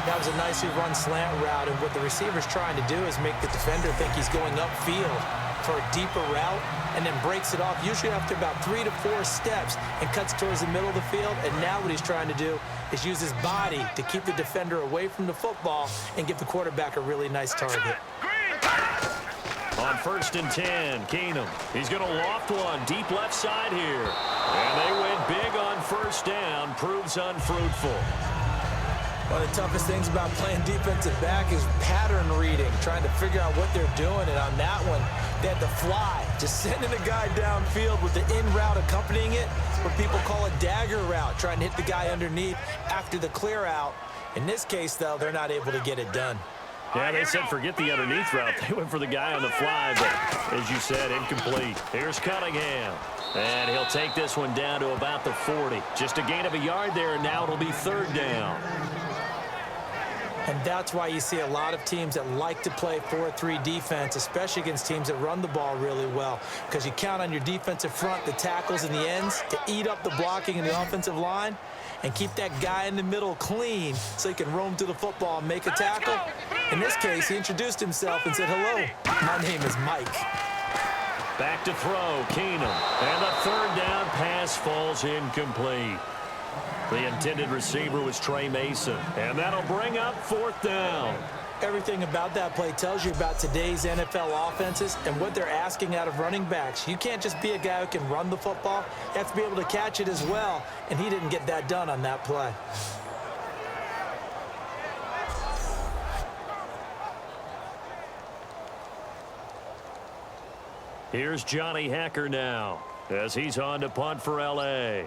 That was a nicely run slant route, and what the receiver's trying to do is make the defender think he's going upfield for a deeper route, and then breaks it off, usually after about 3 to 4 steps, and cuts towards the middle of the field. And now what he's trying to do is use his body to keep the defender away from the football and give the quarterback a really nice target. On 1st and 10, Keenum. He's going to loft one deep left side here. And they went big on 1st down. Proves unfruitful. One of the toughest things about playing defensive back is pattern reading, trying to figure out what they're doing. And on that one, they had to fly, just sending a guy downfield with the in route accompanying it, what people call a dagger route, trying to hit the guy underneath after the clear out. In this case, though, they're not able to get it done. Yeah, they said forget the underneath route. They went for the guy on the fly, but as you said, incomplete. Here's Cunningham. And he'll take this one down to about the 40. Just a gain of a yard there, and now it'll be 3rd down. And that's why you see a lot of teams that like to play 4-3 defense, especially against teams that run the ball really well, because you count on your defensive front, the tackles and the ends, to eat up the blocking in the offensive line and keep that guy in the middle clean so he can roam to the football and make a tackle. In this case, he introduced himself and said, "Hello, my name is Mike." Back to throw, Keenum. And the 3rd down pass falls incomplete. The intended receiver was Trey Mason. And that'll bring up 4th down. Everything about that play tells you about today's NFL offenses and what they're asking out of running backs. You can't just be a guy who can run the football. You have to be able to catch it as well, and he didn't get that done on that play. Here's Johnny Hacker now as he's on to punt for L.A.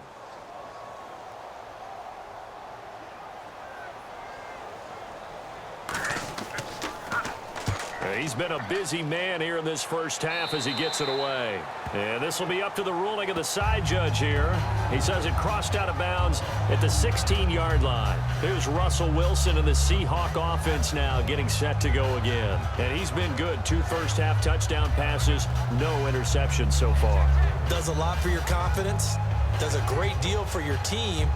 He's been a busy man here in this 1st half as he gets it away. And this will be up to the ruling of the side judge here. He says it crossed out of bounds at the 16-yard line. Here's Russell Wilson and the Seahawk offense now getting set to go again. And he's been good. 2 first-half touchdown passes, no interceptions so far. Does a lot for your confidence, does a great deal for your team,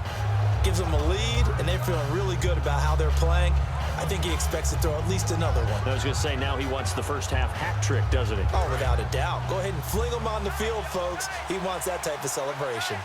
gives them a lead, and they're feeling really good about how they're playing. I think he expects to throw at least another one. I was going to say, now he wants the 1st half hat trick, doesn't he? Oh, without a doubt. Go ahead and fling him on the field, folks. He wants that type of celebration.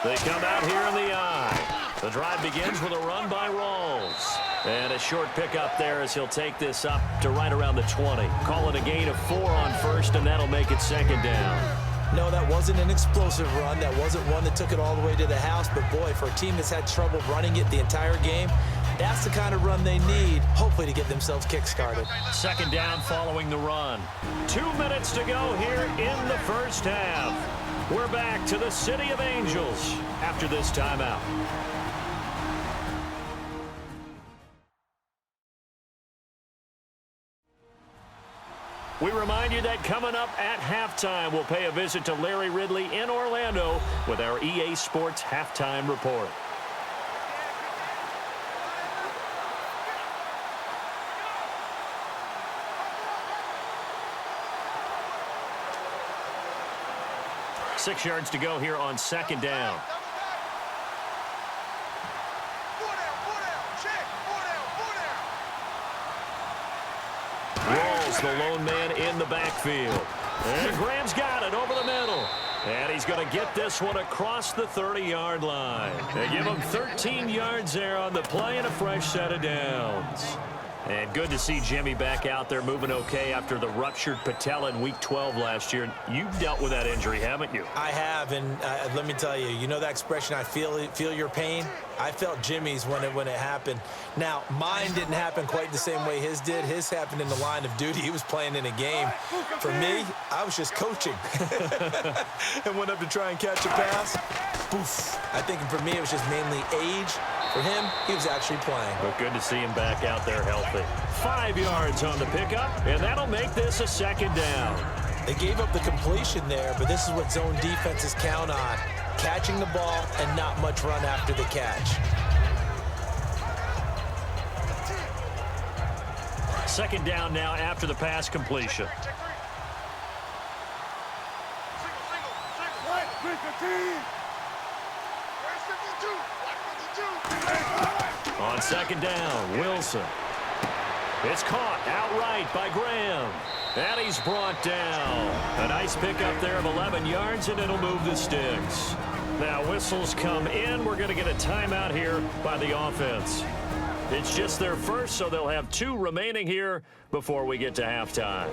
They come out here in the eye. The drive begins with a run by Rawls. And a short pickup there as he'll take this up to right around the 20. Call it a gain of 4 on 1st, and that'll make it 2nd down. No, that wasn't an explosive run. That wasn't one that took it all the way to the house. But, boy, for a team that's had trouble running it the entire game, that's the kind of run they need, hopefully, to get themselves kick-started. 2nd down following the run. 2 minutes to go here in the 1st half. We're back to the City of Angels after this timeout. We remind you that coming up at halftime, we'll pay a visit to Larry Ridley in Orlando with our EA Sports Halftime Report. Six yards to go here on second down. Rolls the lone man in the backfield. And Graham's got it over the middle. And he's going to get this one across the 30-yard line. They give him 13 yards there on the play and a fresh set of downs. And good to see Jimmy back out there moving okay after the ruptured patella in Week 12 last year. You've dealt with that injury, haven't you? I have, and let me tell you, you know that expression, I feel your pain? I felt Jimmy's when it happened. Now, mine didn't happen quite the same way his did. His happened in the line of duty. He was playing in a game. For me, I was just coaching. And went up to try and catch a pass. Poof. I think for me, it was just mainly age. For him, he was actually playing. But good to see him back out there healthy. 5 yards on the pickup, and that'll make this a second down. They gave up the completion there, but this is what zone defenses count on. Catching the ball and not much run after the catch. Second down now after the pass completion. On second down, Wilson. It's caught outright by Graham. And he's brought down. A nice pickup there of 11 yards, and it'll move the sticks. Now whistles come in. We're going to get a timeout here by the offense. It's just their first, so they'll have 2 remaining here before we get to halftime.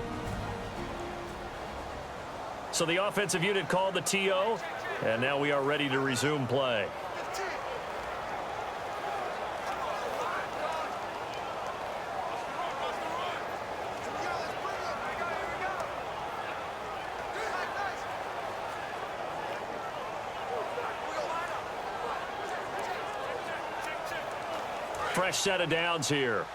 So the offensive unit called the TO, and now we are ready to resume play. Fresh set of downs here.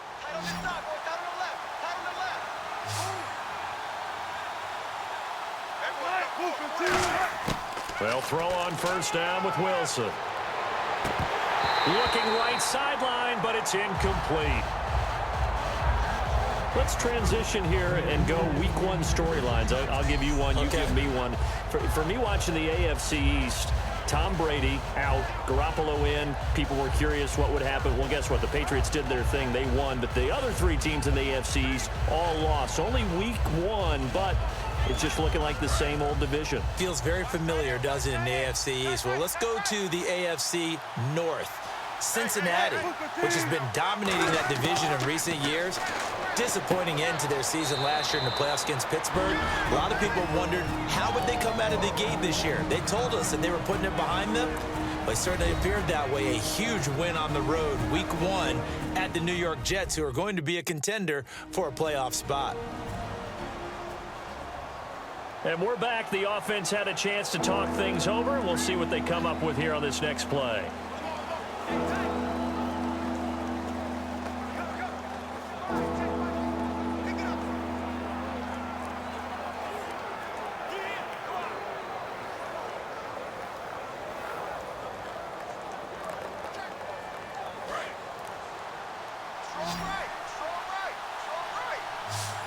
They'll throw on first down with Wilson. Looking right sideline, but it's incomplete. Let's transition here and go week 1 storylines. I'll give you one, you give me one. For me watching the AFC East, Tom Brady out, Garoppolo in. People were curious what would happen. Well, guess what? The Patriots did their thing. They won, but the other 3 teams in the AFC East all lost. Only week 1, but it's just looking like the same old division. Feels very familiar, doesn't it, in the AFC East? Well, let's go to the AFC North. Cincinnati, which has been dominating that division in recent years. Disappointing end to their season last year in the playoffs against Pittsburgh. A lot of people wondered, how would they come out of the gate this year? They told us that they were putting it behind them. But it certainly appeared that way. A huge win on the road, week 1, at the New York Jets, who are going to be a contender for a playoff spot. And we're back. The offense had a chance to talk things over. We'll see what they come up with here on this next play.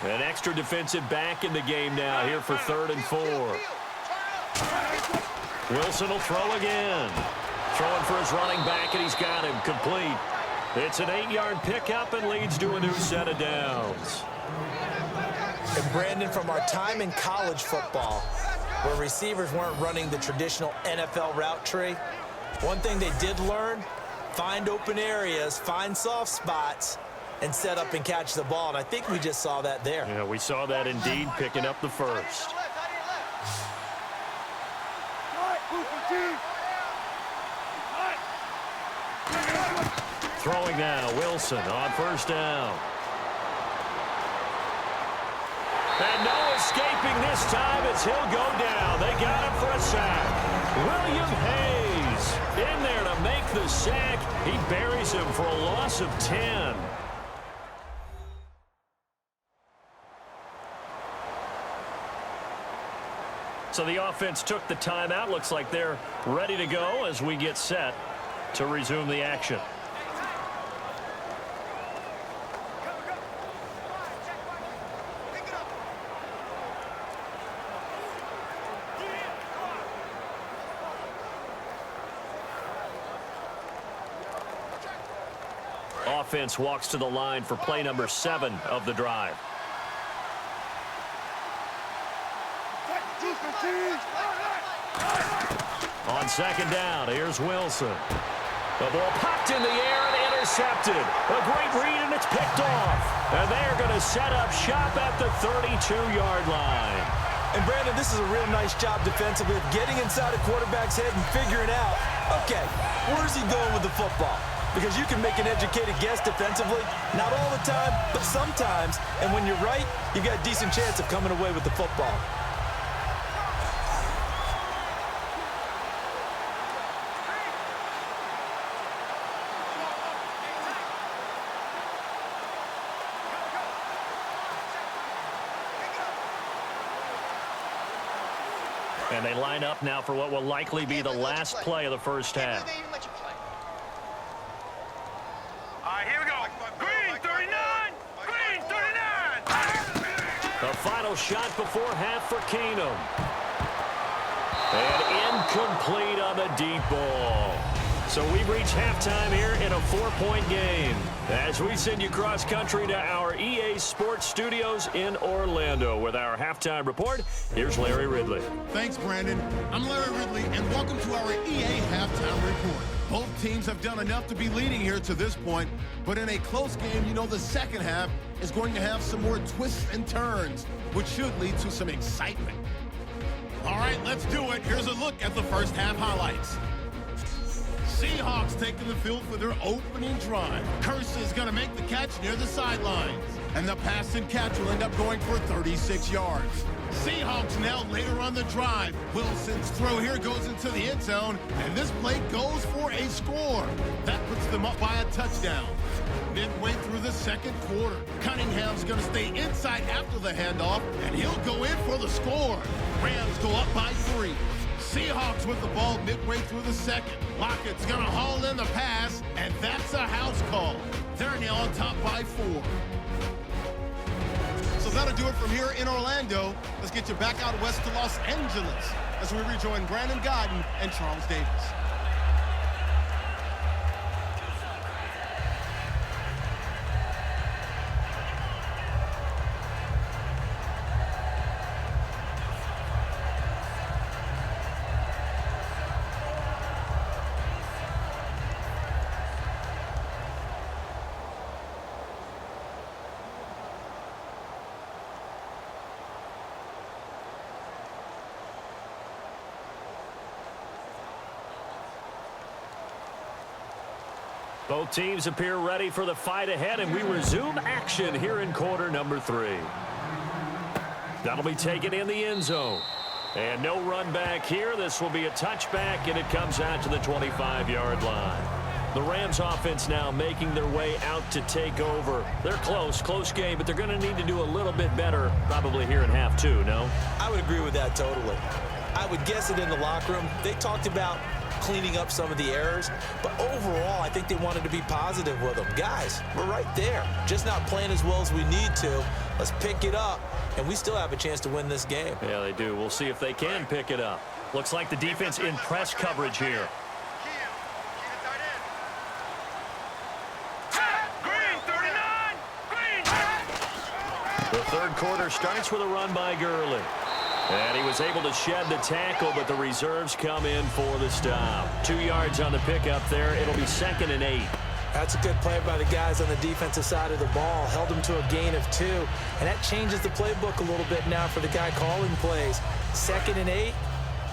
An extra defensive back in the game now here for 3rd and 4. Wilson will throw again. Throwing for his running back, and he's got him complete. It's an 8-yard pickup and leads to a new set of downs. And Brandon, from our time in college football, where receivers weren't running the traditional NFL route tree, one thing they did learn, find open areas, find soft spots, and set up and catch the ball. And I think we just saw that there. Yeah, we saw that indeed, picking up the first. Throwing now, Wilson on first down. And no escaping this time as he'll go down. They got him for a sack. William Hayes in there to make the sack. He buries him for a loss of 10. So the offense took the timeout. Looks like they're ready to go as we get set to resume the action. Offense walks to the line for play number 7 of the drive. On second down, here's Wilson. The ball popped in the air and intercepted. A great read, and it's picked off. And they're going to set up shop at the 32-yard line. And, Brandon, this is a real nice job defensively of getting inside a quarterback's head and figuring out, okay, where's he going with the football? Because you can make an educated guess defensively, not all the time, but sometimes. And when you're right, you've got a decent chance of coming away with the football. And they line up now for what will likely be the last play of the first half. All right, here we go. Green 39. Green 39. The final shot before half for Keenum. And incomplete on the deep ball. So we've reached halftime here in a 4-point game. As we send you cross-country to our EA Sports Studios in Orlando with our halftime report, here's Larry Ridley. Thanks, Brandon. I'm Larry Ridley, and welcome to our EA Halftime Report. Both teams have done enough to be leading here to this point, but in a close game, you know the second half is going to have some more twists and turns, which should lead to some excitement. All right, let's do it. Here's a look at the first half highlights. Seahawks taking the field for their opening drive. Kersey is going to make the catch near the sidelines. And the pass and catch will end up going for 36 yards. Seahawks now later on the drive. Wilson's throw here goes into the end zone, and this play goes for a score. That puts them up by a touchdown. Midway through the second quarter, Cunningham's going to stay inside after the handoff, and he'll go in for the score. Rams go up by 3. Seahawks with the ball midway through the second. Lockett's going to haul in the pass, and that's a house call. They're now on top by 4. So that'll do it from here in Orlando. Let's get you back out west to Los Angeles as we rejoin Brandon Godden and Charles Davis. Both teams appear ready for the fight ahead, and we resume action here in quarter number 3. That'll be taken in the end zone. And no run back here. This will be a touchback, and it comes out to the 25-yard line. The Rams offense now making their way out to take over. They're close game, but they're going to need to do a little bit better probably here in half 2, no? I would agree with that totally. I would guess it in the locker room. They talked about cleaning up some of the errors, but overall, I think they wanted to be positive with them. Guys, we're right there. Just not playing as well as we need to. Let's pick it up, and we still have a chance to win this game. Yeah, they do. We'll see if they can pick it up. Looks like the defense in press coverage here. Green 39. Green. The third quarter starts with a run by Gurley. And he was able to shed the tackle, but the reserves come in for the stop. 2 yards on the pickup there. It'll be 2nd and 8. That's a good play by the guys on the defensive side of the ball. Held them to a gain of 2. And that changes the playbook a little bit now for the guy calling plays. 2nd and 8.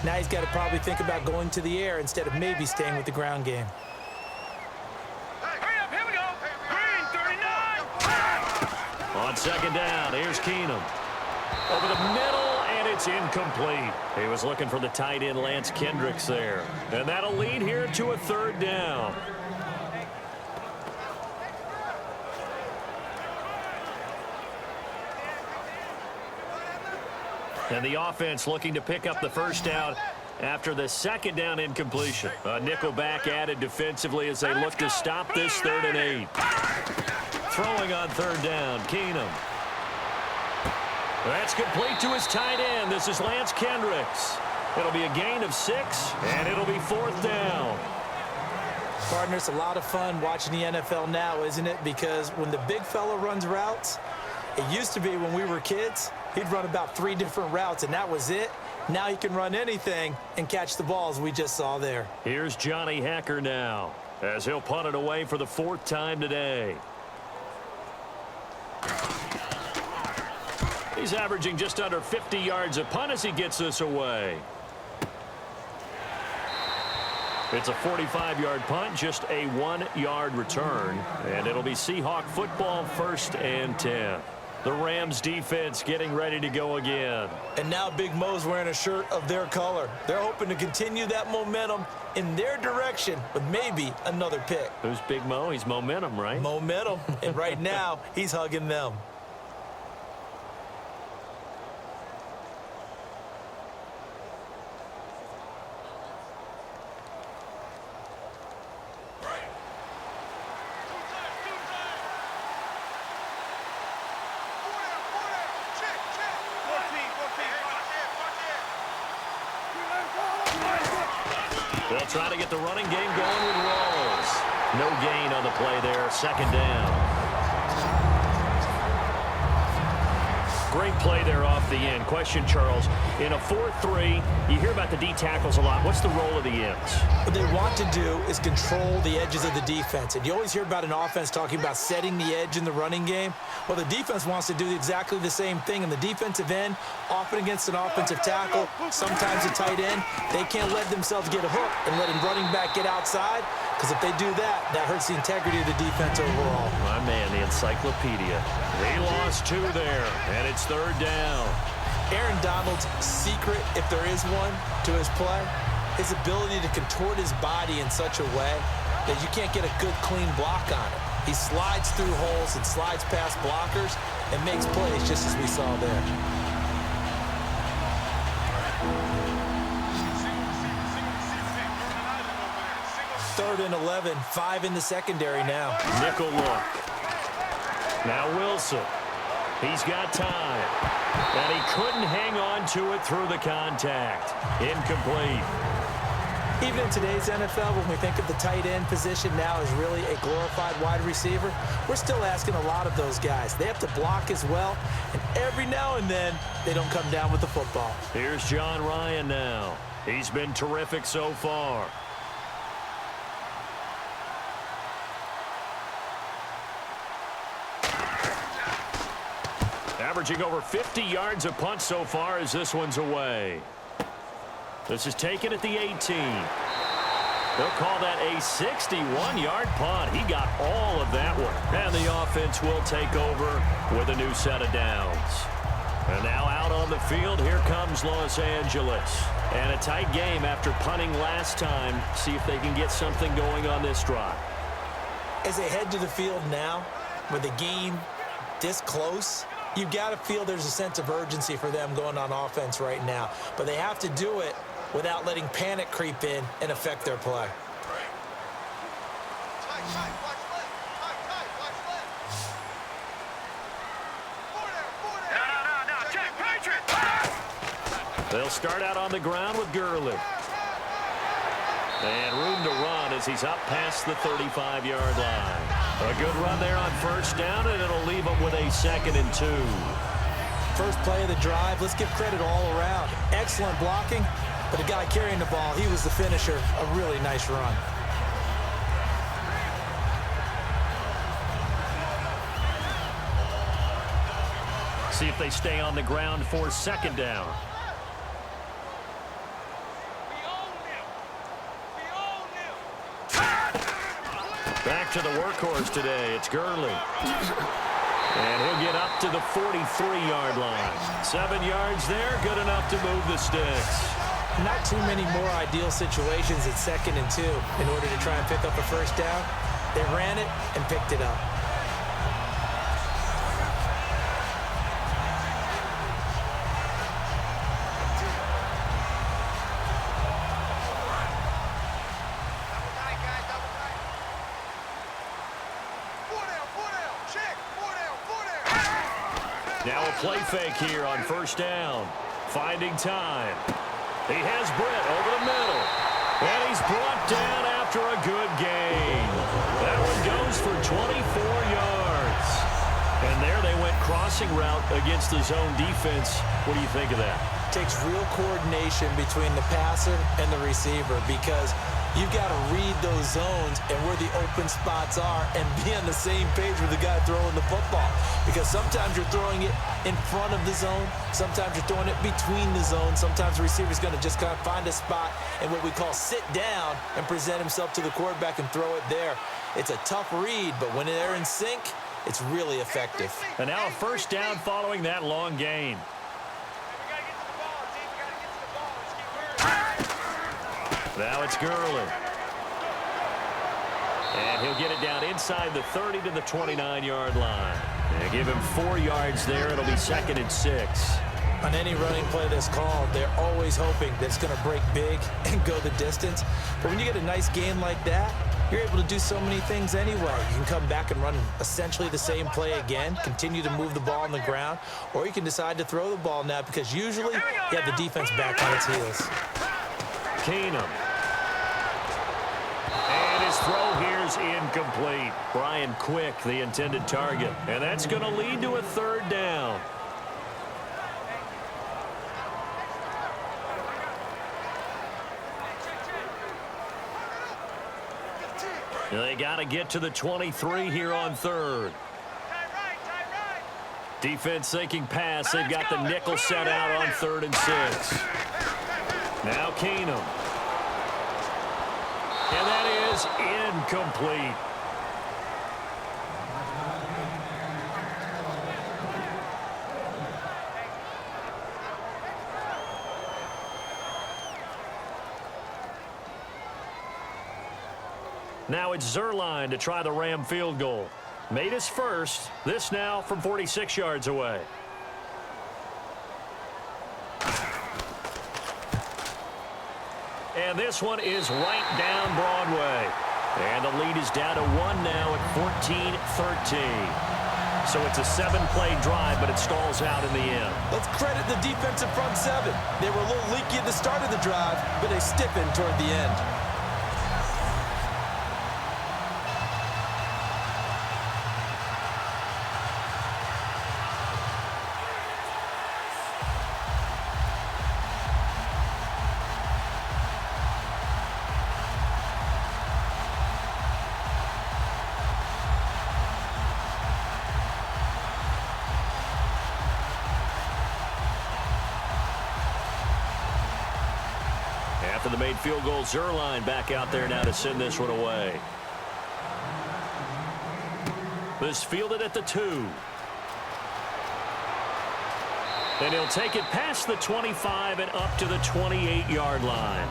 Now he's got to probably think about going to the air instead of maybe staying with the ground game. Hurry up, here we go. Green 39. On second down, here's Keenum. Over the middle. It's incomplete. He was looking for the tight end Lance Kendricks there. And that'll lead here to a 3rd down. And the offense looking to pick up the first down after the second down incompletion. A nickel back added defensively as they look to stop this 3rd and 8. Throwing on 3rd down, Keenum. That's complete to his tight end. This is Lance Kendricks. It'll be a gain of 6, and it'll be 4th down. Partner, it's a lot of fun watching the NFL now, isn't it? Because when the big fella runs routes, it used to be when we were kids, he'd run about 3 different routes, and that was it. Now he can run anything and catch the balls we just saw there. Here's Johnny Hecker now, as he'll punt it away for the 4th time today. He's averaging just under 50 yards a punt as he gets this away. It's a 45-yard punt, just a 1-yard return, and it'll be Seahawk football, 1st and 10. The Rams defense getting ready to go again. And now Big Mo's wearing a shirt of their color. They're hoping to continue that momentum in their direction with maybe another pick. Who's Big Mo? He's momentum, right? Momentum. And right now, he's hugging them. They'll try to get the running game going with Rawls. No gain on the play there. 2nd down. Great play there off the end. Question, Charles. In a 4-3, you hear about the D tackles a lot. What's the role of the ends? What they want to do is control the edges of the defense. And you always hear about an offense talking about setting the edge in the running game. Well, the defense wants to do exactly the same thing. In the defensive end, often against an offensive tackle, sometimes a tight end, they can't let themselves get a hook and let a running back get outside. Because if they do that, that hurts the integrity of the defense overall. My man, the encyclopedia. He lost 2 there, and it's 3rd down. Aaron Donald's secret, if there is one, to his play, his ability to contort his body in such a way that you can't get a good, clean block on it. He slides through holes and slides past blockers and makes plays just as we saw there. Third and 11, 5 in the secondary now. Nickel look. Now Wilson. He's got time. And he couldn't hang on to it through the contact. Incomplete. Even in today's NFL, when we think of the tight end position now as really a glorified wide receiver, we're still asking a lot of those guys. They have to block as well, and every now and then, they don't come down with the football. Here's John Ryan now. He's been terrific so far. Averaging over 50 yards a punt so far as this one's away. This is taken at the 18. They'll call that a 61-yard punt. He got all of that one. And the offense will take over with a new set of downs. And now out on the field, here comes Los Angeles. And a tight game after punting last time. See if they can get something going on this drive. As they head to the field now, with the game this close, you've got to feel there's a sense of urgency for them going on offense right now. But they have to do it without letting panic creep in and affect their play. They'll start out on the ground with Gurley. And room to run as he's up past the 35-yard line. A good run there on first down, and it'll leave him with a 2nd and 2. First play of the drive, let's give credit all around. Excellent blocking, but the guy carrying the ball, he was the finisher. A really nice run. See if they stay on the ground for 2nd down. Back to the workhorse today. It's Gurley. And he'll get up to the 43-yard line. 7 yards there, good enough to move the sticks. Not too many more ideal situations at 2nd and 2 in order to try and pick up a first down. They ran it and picked it up. Now a play fake here on first down. Finding time. He has Britt over the middle. And he's brought down after a good gain. That one goes for 24 yards. And there they went crossing route against the zone defense. What do you think of that? Takes real coordination between the passer and the receiver because you've got to read those zones and where the open spots are and be on the same page with the guy throwing the football. Because sometimes you're throwing it in front of the zone. Sometimes you're throwing it between the zones. Sometimes the receiver's going to just kind of find a spot and what we call sit down and present himself to the quarterback and throw it there. It's a tough read, but when they're in sync, it's really effective. And now a first down following that long gain. Now it's Gurley. And he'll get it down inside the 30 to the 29-yard line. And give him 4 yards there. It'll be 2nd and 6. On any running play that's called, they're always hoping that it's going to break big and go the distance. But when you get a nice gain like that, you're able to do so many things anyway. You can come back and run essentially the same play again, continue to move the ball on the ground, or you can decide to throw the ball now because usually you have the defense back on its heels. Keenum. And his throw here's incomplete. Brian Quick, the intended target. And that's going to lead to a 3rd down. They got to get to the 23 here on 3rd. Defense thinking pass. They've got the nickel set out on 3rd and 6. Now Keenum. And that is incomplete. Now it's Zerline to try the Ram field goal. Made his first. This now from 46 yards away. And this one is right down Broadway. And the lead is down to 1 now at 14-13. So it's a 7-play drive, but it stalls out in the end. Let's credit the defensive front 7. They were a little leaky at the start of the drive, but they stiffened toward the end. After the made field goal, Zerline back out there now to send this one away. This fielded at the 2. And he'll take it past the 25 and up to the 28-yard line.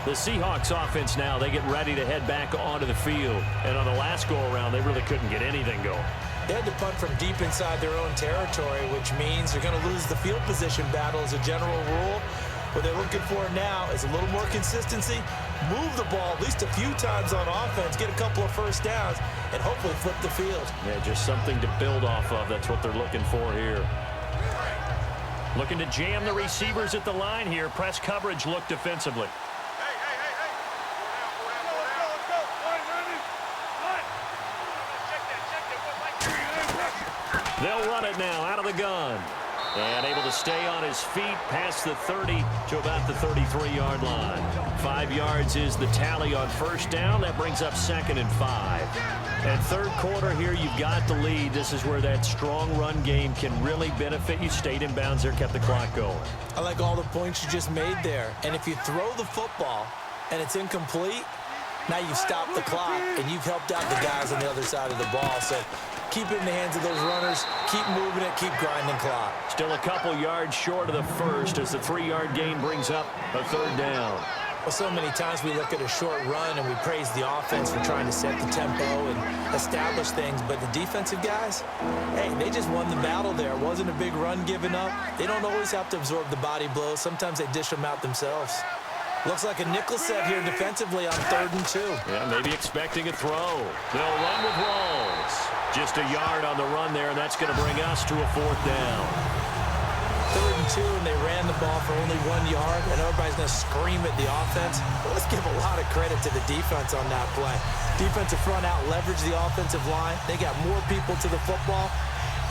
The Seahawks offense now, they get ready to head back onto the field. And on the last go-around, they really couldn't get anything going. They had to punt from deep inside their own territory, which means you're going to lose the field position battle as a general rule. What they're looking for now is a little more consistency, move the ball at least a few times on offense, get a couple of first downs, and hopefully flip the field. Yeah, just something to build off of. That's what they're looking for here. Looking to jam the receivers at the line here. Press coverage look defensively. They'll run it now out of the gun. And able to stay on his feet past the 30 to about the 33-yard line. 5 yards is the tally on first down. That brings up 2nd and 5. And 3rd quarter here, you've got the lead. This is where that strong run game can really benefit you. Stayed in bounds there, kept the clock going. I like all the points you just made there. And if you throw the football and it's incomplete, now you've stopped the clock and you've helped out the guys on the other side of the ball. So keep it in the hands of those runners. Keep moving it. Keep grinding clock. Still a couple yards short of the first as the 3-yard gain brings up a 3rd down. Well, so many times we look at a short run and we praise the offense for trying to set the tempo and establish things. But the defensive guys, hey, they just won the battle there. It wasn't a big run given up. They don't always have to absorb the body blows. Sometimes they dish them out themselves. Looks like a nickel set here defensively on 3rd and 2. Yeah, maybe expecting a throw. They'll run with Rawls. Just a yard on the run there, and that's going to bring us to a 4th down. 3rd and 2, and they ran the ball for only 1 yard, and everybody's going to scream at the offense. Well, let's give a lot of credit to the defense on that play. Defensive front out leveraged the offensive line. They got more people to the football.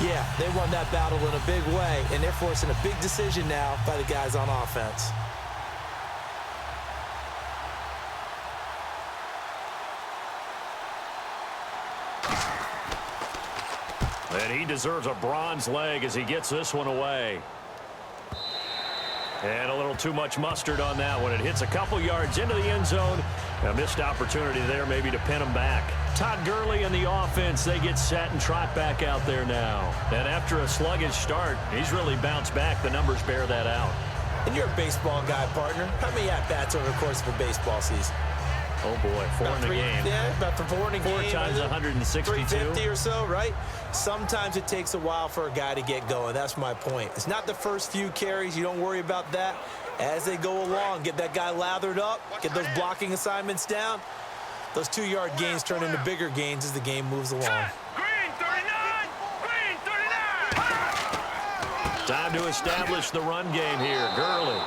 Yeah, they won that battle in a big way, and they're forcing a big decision now by the guys on offense. And he deserves a bronze leg as he gets this one away. And a little too much mustard on that one. It hits a couple yards into the end zone. A missed opportunity there maybe to pin him back. Todd Gurley and the offense, they get set and trot back out there now. And after a sluggish start, he's really bounced back. The numbers bear that out. And you're a baseball guy, partner. How many at-bats over the course of a baseball season? Oh, boy, 4 in the game. Yeah, about 4 in a game. 4 times 162. 350 or so, right? Sometimes it takes a while for a guy to get going. That's my point. It's not the first few carries. You don't worry about that. As they go along, get that guy lathered up, get those blocking assignments down. Those 2-yard gains turn into bigger gains as the game moves along. Green 39! Green 39! Time to establish the run game here. Gurley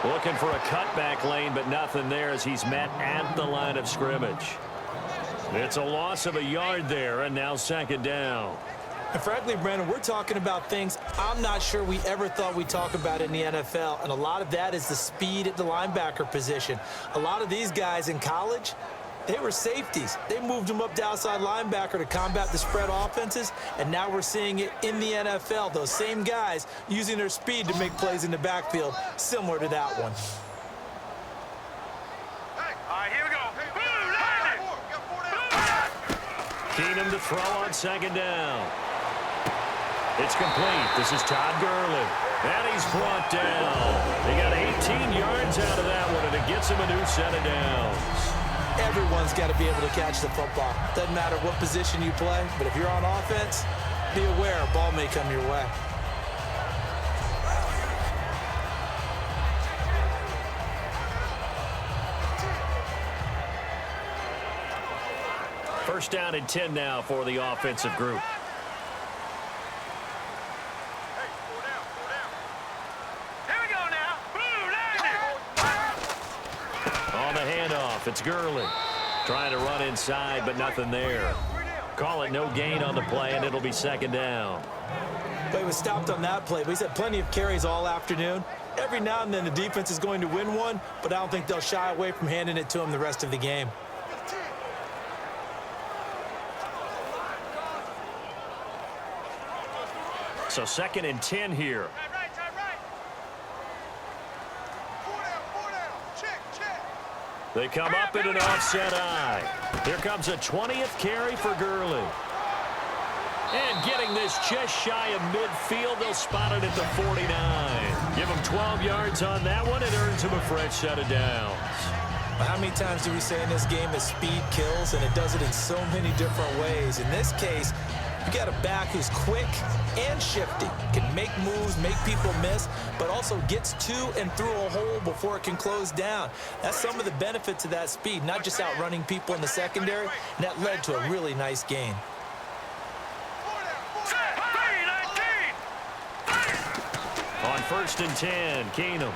looking for a cutback lane, but nothing there as he's met at the line of scrimmage. It's a loss of a yard there, and now 2nd down. And frankly, Brandon, we're talking about things I'm not sure we ever thought we'd talk about in the NFL, and a lot of that is the speed at the linebacker position. A lot of these guys in college, they were safeties. They moved them up to outside linebacker to combat the spread offenses, and now we're seeing it in the NFL. Those same guys using their speed to make plays in the backfield, similar to that one. All right, here we go. Keenum to throw on 2nd down. It's complete. This is Todd Gurley. And he's brought down. They got 18 yards out of that one, and it gets him a new set of downs. Everyone's got to be able to catch the football. Doesn't matter what position you play, but if you're on offense, be aware a ball may come your way. First down and 10 now for the offensive group. On the handoff, it's Gurley. Trying to run inside, but nothing there. Call it no gain on the play, and it'll be 2nd down. But he was stopped on that play, but he's had plenty of carries all afternoon. Every now and then the defense is going to win one, but I don't think they'll shy away from handing it to him the rest of the game. So 2nd and 10 here. They come up in an offset eye. Here comes a 20th carry for Gurley. And getting this just shy of midfield, they'll spot it at the 49. Give him 12 yards on that one. It earns him a fresh set of downs. How many times do we say in this game that speed kills, and it does it in so many different ways? In this case, you got a back who's quick and shifty, can make moves, make people miss, but also gets to and through a hole before it can close down. That's some of the benefits of that speed, not just outrunning people in the secondary, and that led to a really nice gain. On 1st and 10, Keenum.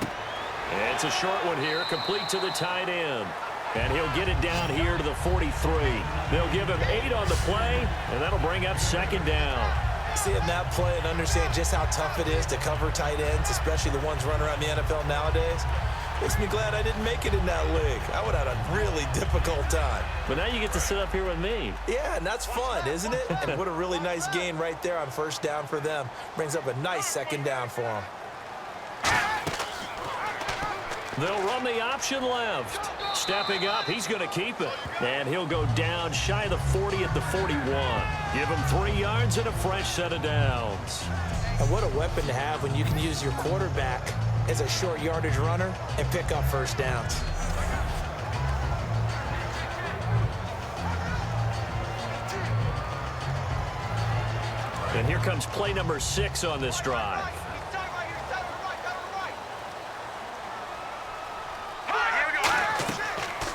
And it's a short one here, complete to the tight end. And he'll get it down here to the 43. They'll give him 8 on the play, and that'll bring up 2nd down. Seeing that play and understand just how tough it is to cover tight ends, especially the ones running around the NFL nowadays, makes me glad I didn't make it in that league. I would have had a really difficult time. But now you get to sit up here with me. Yeah, and that's fun, isn't it? And what a really nice gain right there on 1st down for them. Brings up a nice 2nd down for them. They'll run the option left. Stepping up, he's going to keep it. And he'll go down shy of the 40 at the 41. Give him 3 yards and a fresh set of downs. And what a weapon to have when you can use your quarterback as a short yardage runner and pick up 1st downs. And here comes play number 6 on this drive.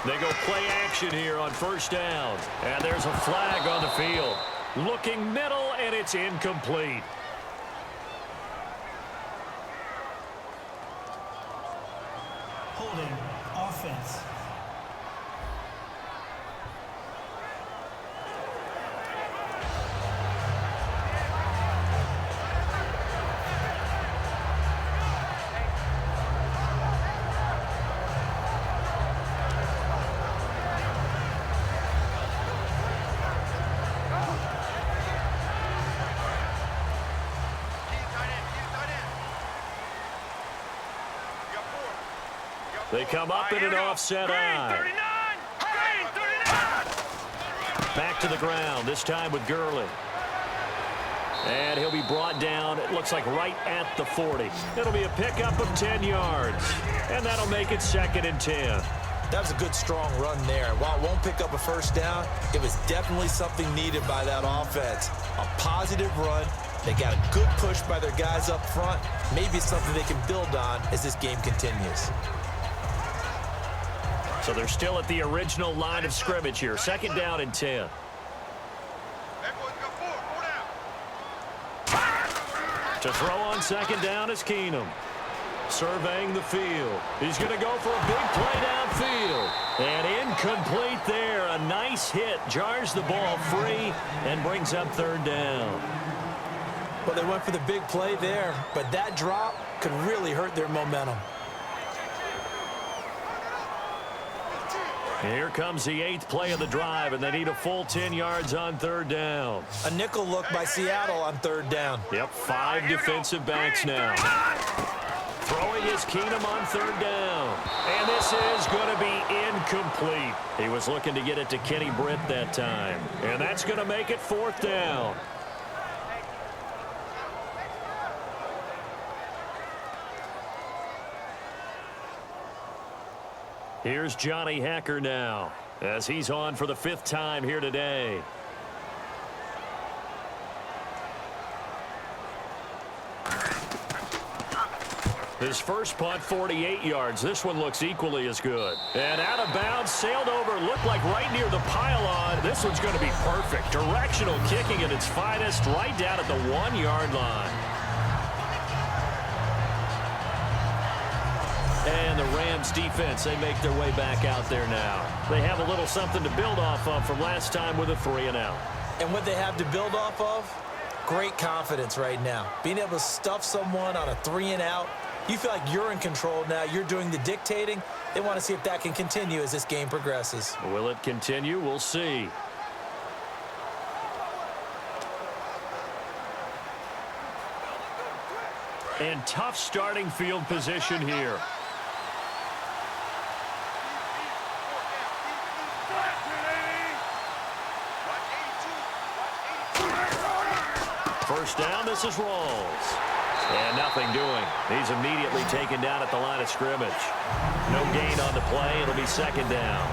They go play action here on 1st down. And there's a flag on the field. Looking middle, and it's incomplete. Holding. Offense. They come up in an offset eye. Back to the ground, this time with Gurley. And he'll be brought down, it looks like right at the 40. It'll be a pickup of 10 yards. And that'll make it 2nd and 10. That was a good, strong run there. While it won't pick up a first down, it was definitely something needed by that offense. A positive run. They got a good push by their guys up front. Maybe something they can build on as this game continues. So they're still at the original line of scrimmage here. 2nd down and 10. To throw on 2nd down is Keenum. Surveying the field. He's going to go for a big play downfield. And incomplete there. A nice hit. Jars the ball free and brings up 3rd down. Well, they went for the big play there, but that drop could really hurt their momentum. Here comes the 8th play of the drive, and they need a full 10 yards on 3rd down. A nickel look by Seattle on 3rd down. Yep, 5 defensive backs now. Throwing is Keenum on 3rd down. And this is going to be incomplete. He was looking to get it to Kenny Britt that time. And that's going to make it 4th down. Here's Johnny Hacker now, as he's on for the 5th time here today. His first punt, 48 yards. This one looks equally as good. And out of bounds, sailed over, looked like right near the pylon. This one's going to be perfect. Directional kicking at its finest, right down at the 1-yard line. And the Rams defense, they make their way back out there now. They have a little something to build off of from last time with a 3-and-out. And what they have to build off of? Great confidence right now. Being able to stuff someone on a 3-and-out. You feel like you're in control now. You're doing the dictating. They want to see if that can continue as this game progresses. Will it continue? We'll see. And tough starting field position here. First down, this is Rawls. And nothing doing. He's immediately taken down at the line of scrimmage. No gain on the play. It'll be 2nd down.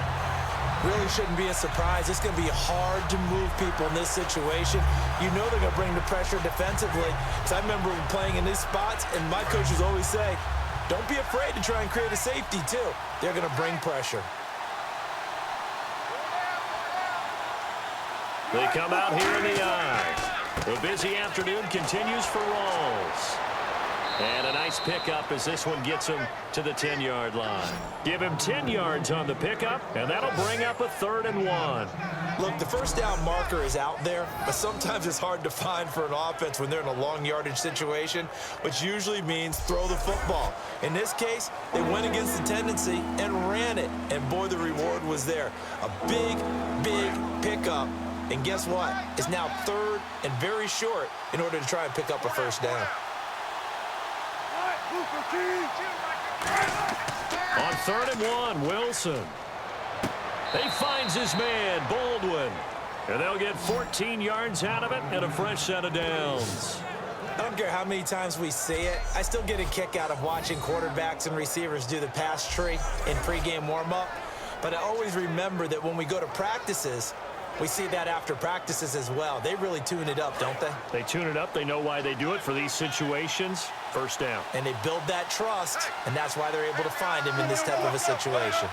Really shouldn't be a surprise. It's going to be hard to move people in this situation. You know they're going to bring the pressure defensively. Because I remember playing in these spots, and my coaches always say, don't be afraid to try and create a safety, too. They're going to bring pressure. They come out here in the eye. The busy afternoon continues for Rawls. And a nice pickup as this one gets him to the 10-yard line. Give him 10 yards on the pickup, and that'll bring up a 3rd and 1. Look, the first down marker is out there, but sometimes it's hard to find for an offense when they're in a long yardage situation, which usually means throw the football. In this case, they went against the tendency and ran it, and boy, the reward was there. A big, big pickup. And guess what? It's now 3rd and very short in order to try and pick up a first down. On 3rd and 1, Wilson. He finds his man, Baldwin. And they'll get 14 yards out of it and a fresh set of downs. I don't care how many times we see it. I still get a kick out of watching quarterbacks and receivers do the pass tree in pregame warm-up. But I always remember that when we go to practices, we see that after practices as well. They really tune it up, don't they? They tune it up. They know why they do it for these situations. First down. And they build that trust, and that's why they're able to find him in this type of a situation.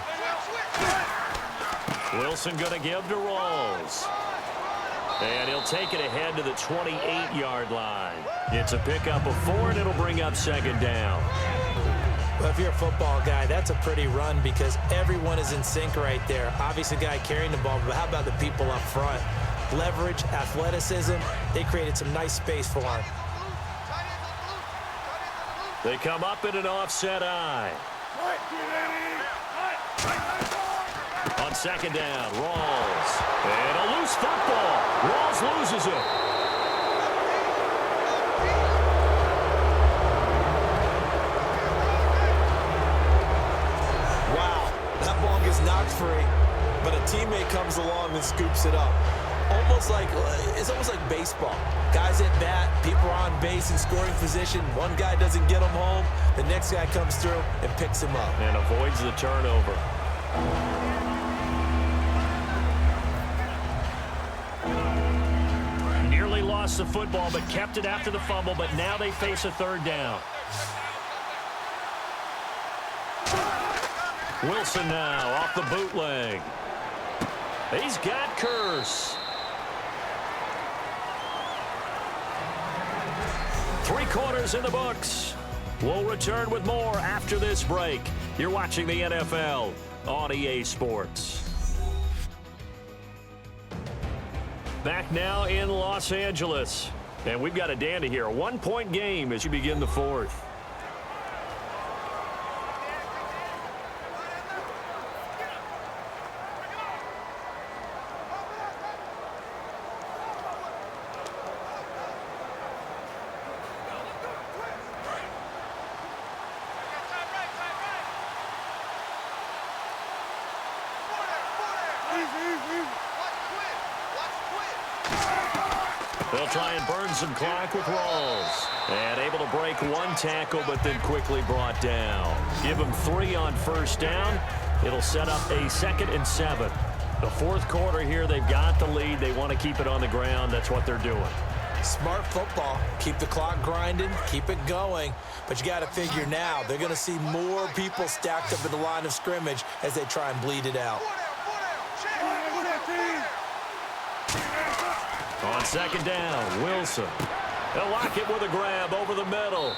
Wilson going to give to Rawls. And he'll take it ahead to the 28-yard line. It's a pickup of 4, and it'll bring up second down. Well, if you're a football guy, that's a pretty run because everyone is in sync right there. Obviously, the guy carrying the ball, but how about the people up front? Leverage, athleticism, they created some nice space for him. They come up in an offset eye. On second down, Rawls. And a loose football. Rawls loses it. Wow, that ball gets knocked free, but a teammate comes along and scoops it up. It's almost like baseball. Guys at bat, people are on base in scoring position. One guy doesn't get him home. The next guy comes through and picks him up. And avoids the turnover. Nearly lost the football, but kept it after the fumble, but now they face a third down. Wilson now off the bootleg. He's got Curse. 3 quarters in the books. We'll return with more after this break. You're watching the NFL on EA Sports. Back now in Los Angeles. And we've got a dandy here. A 1-point game as you begin the 4th. They'll try and burn some clock with Rawls. And able to break 1 tackle, but then quickly brought down. Give them 3 on first down. It'll set up a 2nd and 7. The 4th quarter here, they've got the lead. They want to keep it on the ground. That's what they're doing. Smart football. Keep the clock grinding. Keep it going. But you got to figure now, they're going to see more people stacked up in the line of scrimmage as they try and bleed it out. On second down, Wilson. They'll lock it with a grab over the middle.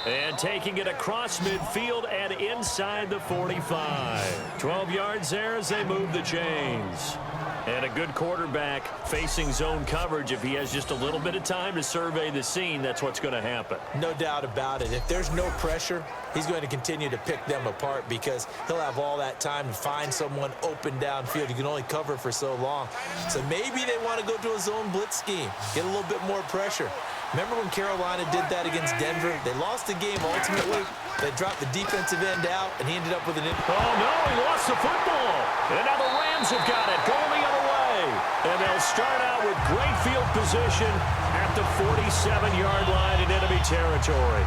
And taking it across midfield and inside the 45. 12 yards there as they move the chains. And a good quarterback facing zone coverage. If he has just a little bit of time to survey the scene, that's what's going to happen. No doubt about it. If there's no pressure, he's going to continue to pick them apart because he'll have all that time to find someone open downfield. You can only cover for so long. So maybe they want to go to a zone blitz scheme, get a little bit more pressure. Remember when Carolina did that against Denver? They lost the game ultimately. They dropped the defensive end out, and he ended up with an... Oh, no, he lost the football. And now the Rams have got it, going the other way. And they'll start out with great field position at the 47-yard line in enemy territory.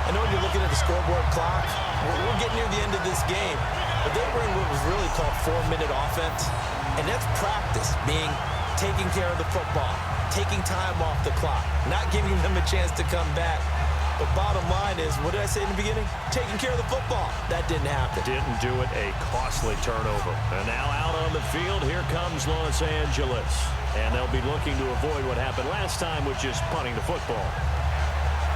I know when you're looking at the scoreboard clock, we're getting near the end of this game, but they were in what was really called 4-minute offense, and that's practice, being taking care of the football, taking time off the clock, not giving them a chance to come back. But bottom line is, what did I say in the beginning? Taking care of the football. That didn't happen. Didn't do it. A costly turnover. And now out on the field, here comes Los Angeles. And they'll be looking to avoid what happened last time, which is punting the football.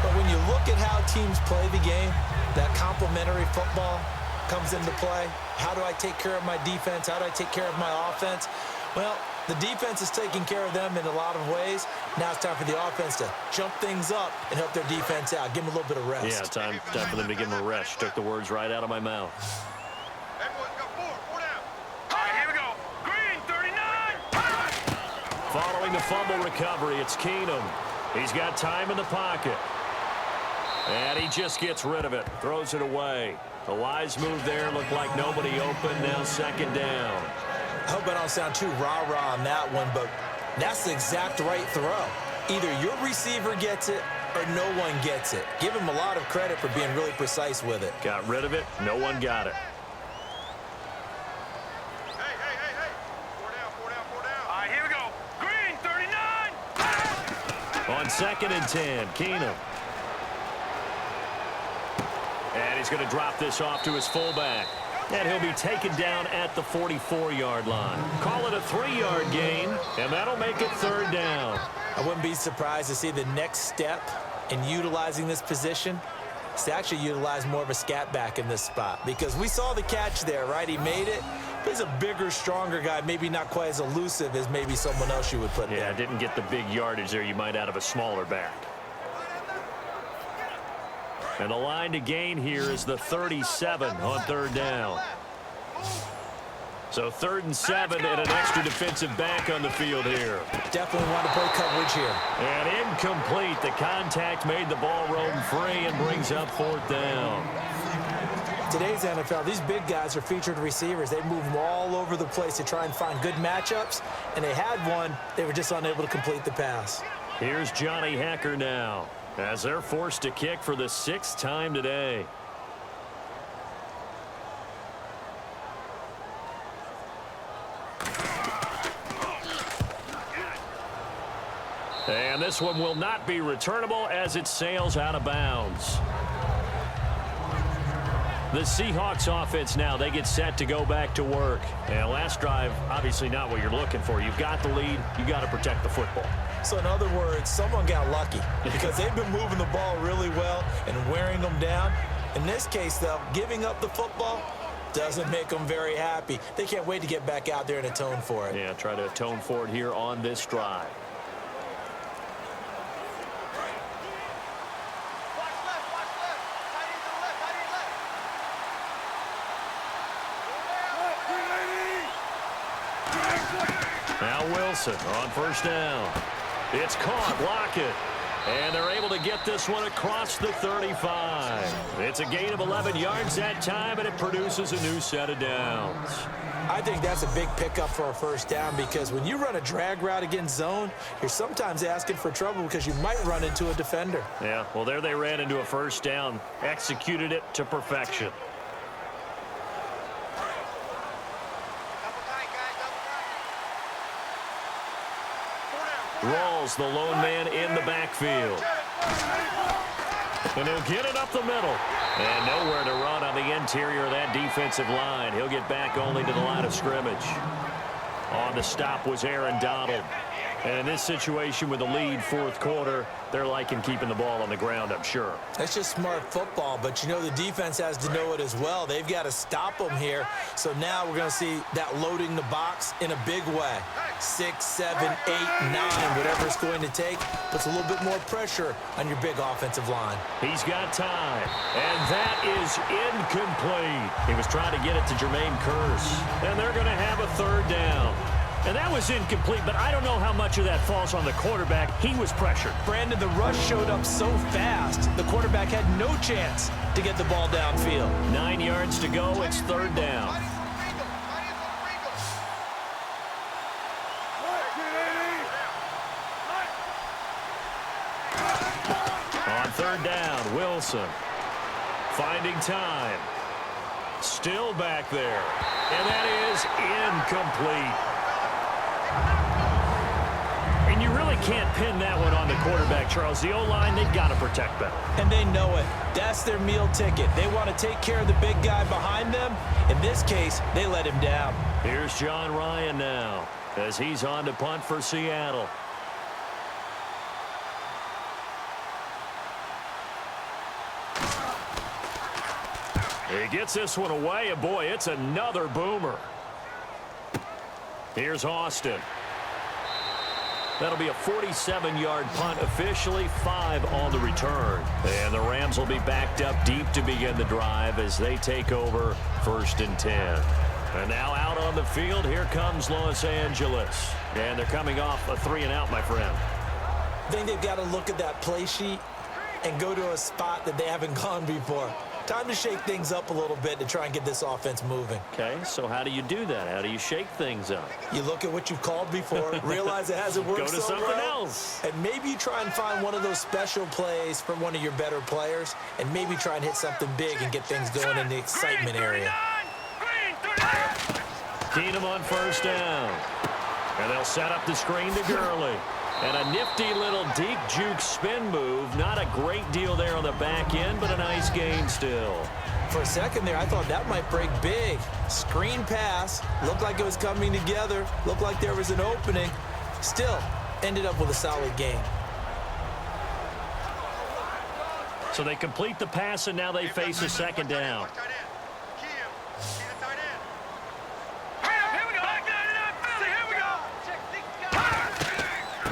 But when you look at how teams play the game, that complementary football comes into play. How do I take care of my defense? How do I take care of my offense? Well, the defense is taking care of them in a lot of ways. Now it's time for the offense to jump things up and help their defense out. Give them a little bit of rest. Yeah, time for them to give them a rest. Took the words right out of my mouth. Everyone's got 4 down. All right, here we go. Green, 39. Following the fumble recovery, it's Keenum. He's got time in the pocket. And he just gets rid of it. Throws it away. The wise move there. Looked like nobody open. Now second down. I hope I don't sound too rah-rah on that one, but that's the exact right throw. Either your receiver gets it or no one gets it. Give him a lot of credit for being really precise with it. Got rid of it. No one got it. Hey. 4 down. All right, here we go. Green, 39. On second and 10, Keenum. And he's going to drop this off to his fullback. And he'll be taken down at the 44-yard line. Call it a 3-yard gain, and that'll make it 3rd down. I wouldn't be surprised to see the next step in utilizing this position is to actually utilize more of a scat back in this spot, because we saw the catch there, right? He made it. But he's a bigger, stronger guy, maybe not quite as elusive as maybe someone else you would put there. Yeah, didn't get the big yardage there you might out of a smaller back. And the line to gain here is the 37 on 3rd down. So 3rd and 7 and an extra defensive back on the field here. Definitely want to play coverage here. And incomplete. The contact made the ball roam free and brings up 4th down. Today's NFL, these big guys are featured receivers. They move them all over the place to try and find good matchups, and they had one. They were just unable to complete the pass. Here's Johnny Hacker now, as they're forced to kick for the 6th time today. And this one will not be returnable as it sails out of bounds. The Seahawks offense now, they get set to go back to work. And last drive, obviously not what you're looking for. You've got the lead. You got to protect the football. So in other words, someone got lucky because they've been moving the ball really well and wearing them down. In this case, though, giving up the football doesn't make them very happy. They can't wait to get back out there and atone for it. Yeah, try to atone for it here on this drive. Now Wilson on 1st down. It's caught. Lockett. And they're able to get this one across the 35. It's a gain of 11 yards that time, and it produces a new set of downs. I think that's a big pickup for a 1st down, because when you run a drag route against zone, you're sometimes asking for trouble because you might run into a defender. Yeah, well, there they ran into a 1st down. Executed it to perfection. Rawls, the lone man in the backfield. And he'll get it up the middle. And nowhere to run on the interior of that defensive line. He'll get back only to the line of scrimmage. On the stop was Aaron Donald. And in this situation with the lead 4th quarter, they're liking keeping the ball on the ground, I'm sure. That's just smart football, but you know the defense has to know it as well. They've got to stop them here. So now we're going to see that loading the box in a big way. 6, 7, 8, 9, whatever it's going to take, puts a little bit more pressure on your big offensive line. He's got time, and that is incomplete. He was trying to get it to Jermaine Kearse, and they're going to have a 3rd down. And that was incomplete, but I don't know how much of that falls on the quarterback. He was pressured. Brandon, the rush showed up so fast, the quarterback had no chance to get the ball downfield. 9 yards to go. It's 3rd down. On 3rd down, Wilson finding time. Still back there. And that is incomplete. And you really can't pin that one on the quarterback, Charles. The O-line, they've got to protect better. And they know it. That's their meal ticket. They want to take care of the big guy behind them. In this case, they let him down. Here's John Ryan now as he's on to punt for Seattle. He gets this one away, and boy, it's another boomer. Here's Austin. That'll be a 47-yard punt, officially 5 on the return. And the Rams will be backed up deep to begin the drive as they take over 1st and 10. And now out on the field, here comes Los Angeles. And they're coming off a 3-and-out, my friend. I think they've got to look at that play sheet and go to a spot that they haven't gone before. Time to shake things up a little bit to try and get this offense moving. Okay, so how do you do that? How do you shake things up? You look at what you've called before, realize it hasn't worked Go to so something well, else. and maybe you try and find one of those special plays from one of your better players, and maybe try and hit something big and get things going in the excitement area. Keenum on 1st down. And they'll set up the screen to Gurley. And a nifty little deep juke spin move. Not a great deal there on the back end, but a nice gain still. For a second there, I thought that might break big. Screen pass. Looked like it was coming together. Looked like there was an opening. Still, ended up with a solid gain. So they complete the pass, and now they face a second down.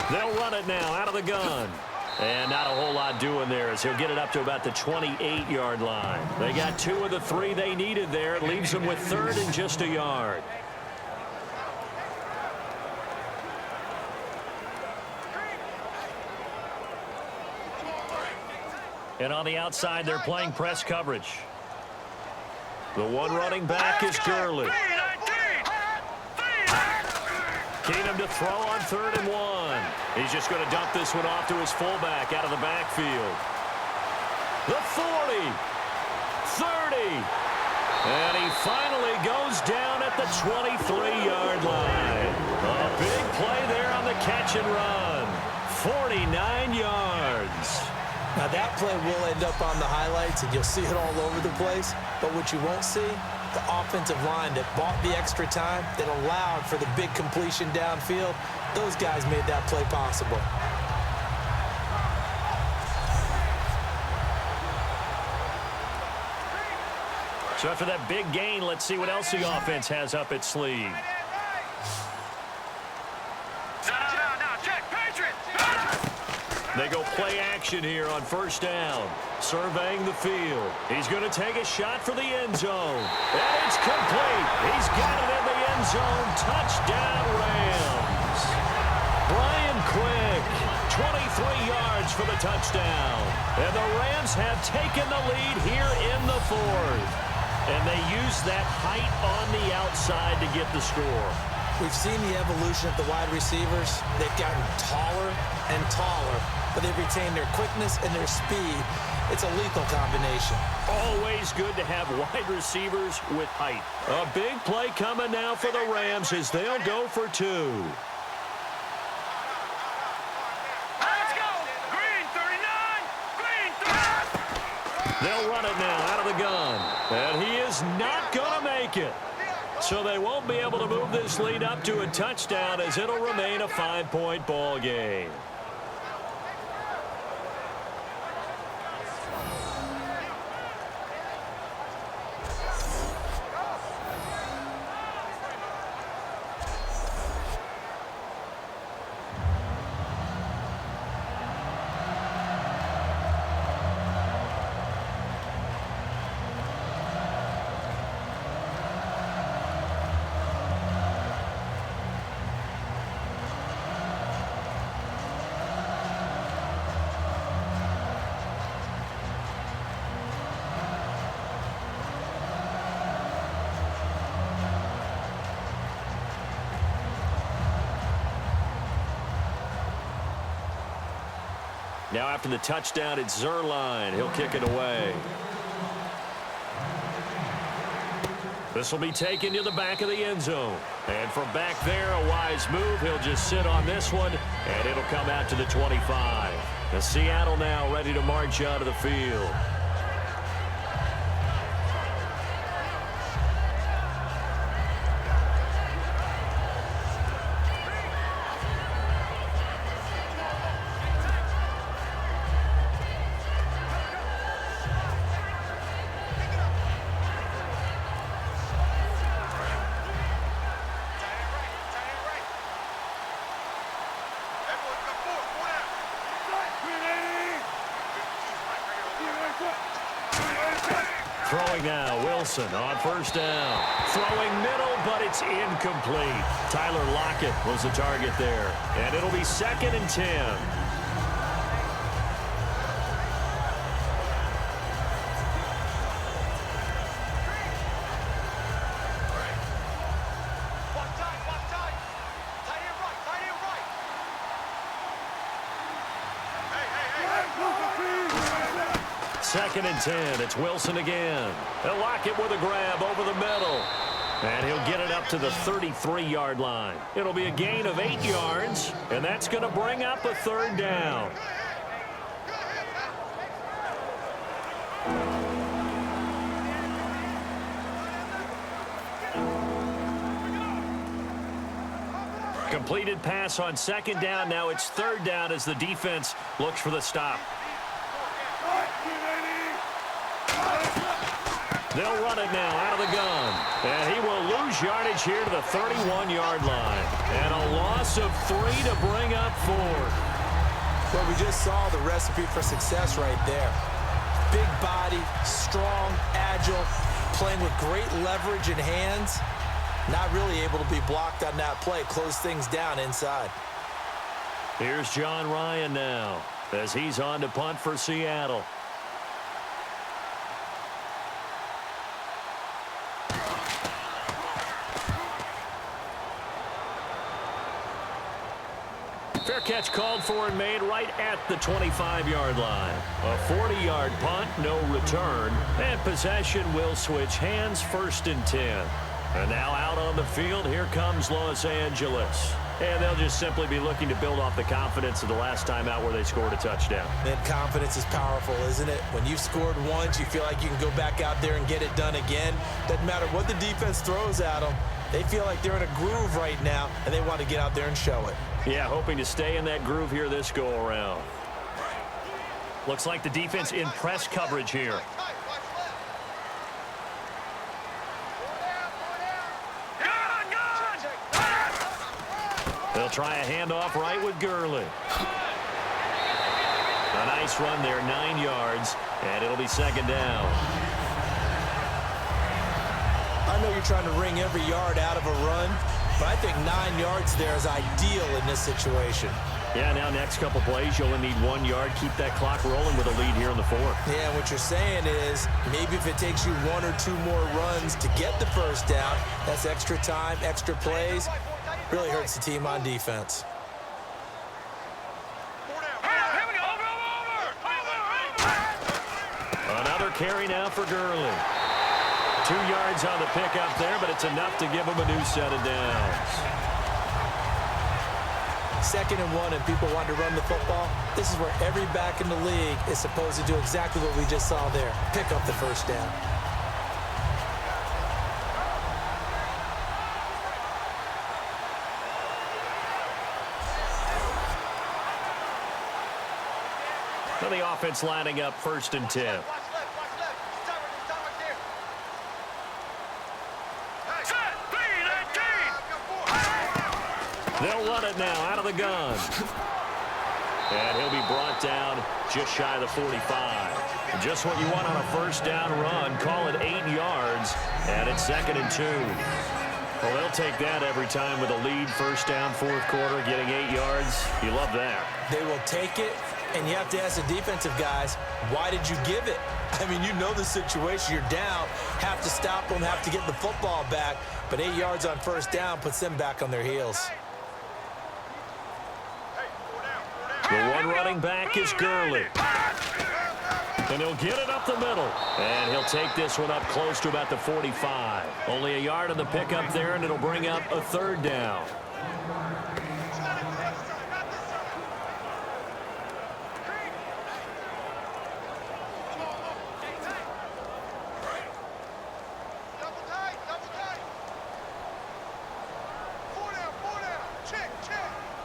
They'll run it now out of the gun. And not a whole lot doing there as he'll get it up to about the 28-yard line. They got 2 of the 3 they needed there. It leaves them with 3rd and just a yard. And on the outside, they're playing press coverage. The one running back is Gurley. Keenum to throw on 3rd and 1. He's just going to dump this one off to his fullback out of the backfield. The 40, 30, and he finally goes down at the 23-yard line. A big play there on the catch and run. 49 yards. Now that play will end up on the highlights, and you'll see it all over the place. But what you won't see, the offensive line that bought the extra time, that allowed for the big completion downfield, those guys made that play possible. So after that big gain, let's see what else the offense has up its sleeve. They go play action here on 1st down. Surveying the field. He's going to take a shot for the end zone. And it's complete. He's got it in the end zone. Touchdown, Rams. Brian Quick, 23 yards for the touchdown. And the Rams have taken the lead here in the 4th. And they use that height on the outside to get the score. We've seen the evolution of the wide receivers. They've gotten taller and taller, but they've retained their quickness and their speed. It's a lethal combination. Always good to have wide receivers with height. A big play coming now for the Rams as they'll go for 2. Let's go! Green 39! Green 39! They'll run it now out of the gun. And he is not going to make it. So they won't be able to move this lead up to a touchdown as it'll remain a 5-point ball game. Now after the touchdown, it's Zerline. He'll kick it away. This will be taken to the back of the end zone. And from back there, a wise move. He'll just sit on this one, and it'll come out to the 25. The Seattle now ready to march out of the field. Throwing now, Wilson on 1st down. Throwing middle, but it's incomplete. Tyler Lockett was the target there. And it'll be 2nd and 10. Second and 10. It's Wilson again. They'll lock it with a grab over the middle. And he'll get it up to the 33-yard line. It'll be a gain of 8 yards, and that's going to bring up a 3rd down. Completed pass on second down. Now it's third down as the defense looks for the stop. They'll run it now out of the gun. And he will lose yardage here to the 31-yard line. And a loss of 3 to bring up 4. Well, we just saw the recipe for success right there. Big body, strong, agile, playing with great leverage in hands. Not really able to be blocked on that play. Close things down inside. Here's John Ryan now as he's on to punt for Seattle. Fair catch called for and made right at the 25-yard line. A 40-yard punt, no return, and possession will switch hands, 1st and 10. And now out on the field, here comes Los Angeles. And they'll just simply be looking to build off the confidence of the last time out where they scored a touchdown. And confidence is powerful, isn't it? When you've scored once, you feel like you can go back out there and get it done again. Doesn't matter what the defense throws at them. They feel like they're in a groove right now, and they want to get out there and show it. Yeah, hoping to stay in that groove here this go-around. Looks like the defense in press coverage here. They'll try a handoff right with Gurley. A nice run there, 9 yards, and it'll be 2nd down. I know you're trying to wring every yard out of a run, but I think 9 yards there is ideal in this situation. Yeah, now next couple plays, you'll only need 1 yard. Keep that clock rolling with a lead here in the 4th. Yeah, what you're saying is maybe if it takes you 1 or 2 more runs to get the 1st down, that's extra time, extra plays. Really hurts the team on defense. Another carry now for Gurley. 2 yards on the pickup there, but it's enough to give him a new set of downs. 2nd and 1, and people want to run the football. This is where every back in the league is supposed to do exactly what we just saw there. Pick up the 1st down. So the offense lining up 1st and 10. They'll run it now out of the gun. And he'll be brought down just shy of the 45. Just what you want on a 1st down run. Call it 8 yards, and it's 2nd and 2. Well, they'll take that every time with a lead. 1st down, 4th quarter, getting 8 yards. You love that. They will take it, and you have to ask the defensive guys, why did you give it? I mean, you know the situation. You're down, have to stop them, have to get the football back, but 8 yards on 1st down puts them back on their heels. The one running back is Gurley. And he'll get it up the middle. And he'll take this one up close to about the 45. Only a yard on the pickup there, and it'll bring up a 3rd down.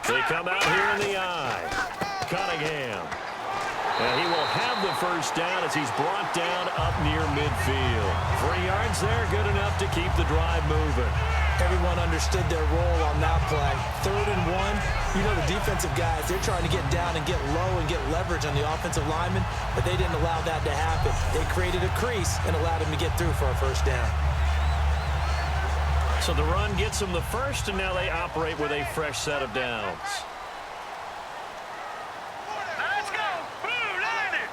They come out here in the eye. Cunningham. And he will have the 1st down as he's brought down up near midfield. 3 yards there, good enough to keep the drive moving. Everyone understood their role on that play. 3rd and 1, you know the defensive guys, they're trying to get down and get low and get leverage on the offensive lineman, but they didn't allow that to happen. They created a crease and allowed him to get through for a 1st down. So the run gets them the 1st, and now they operate with a fresh set of downs. Let's go! Boom, landed!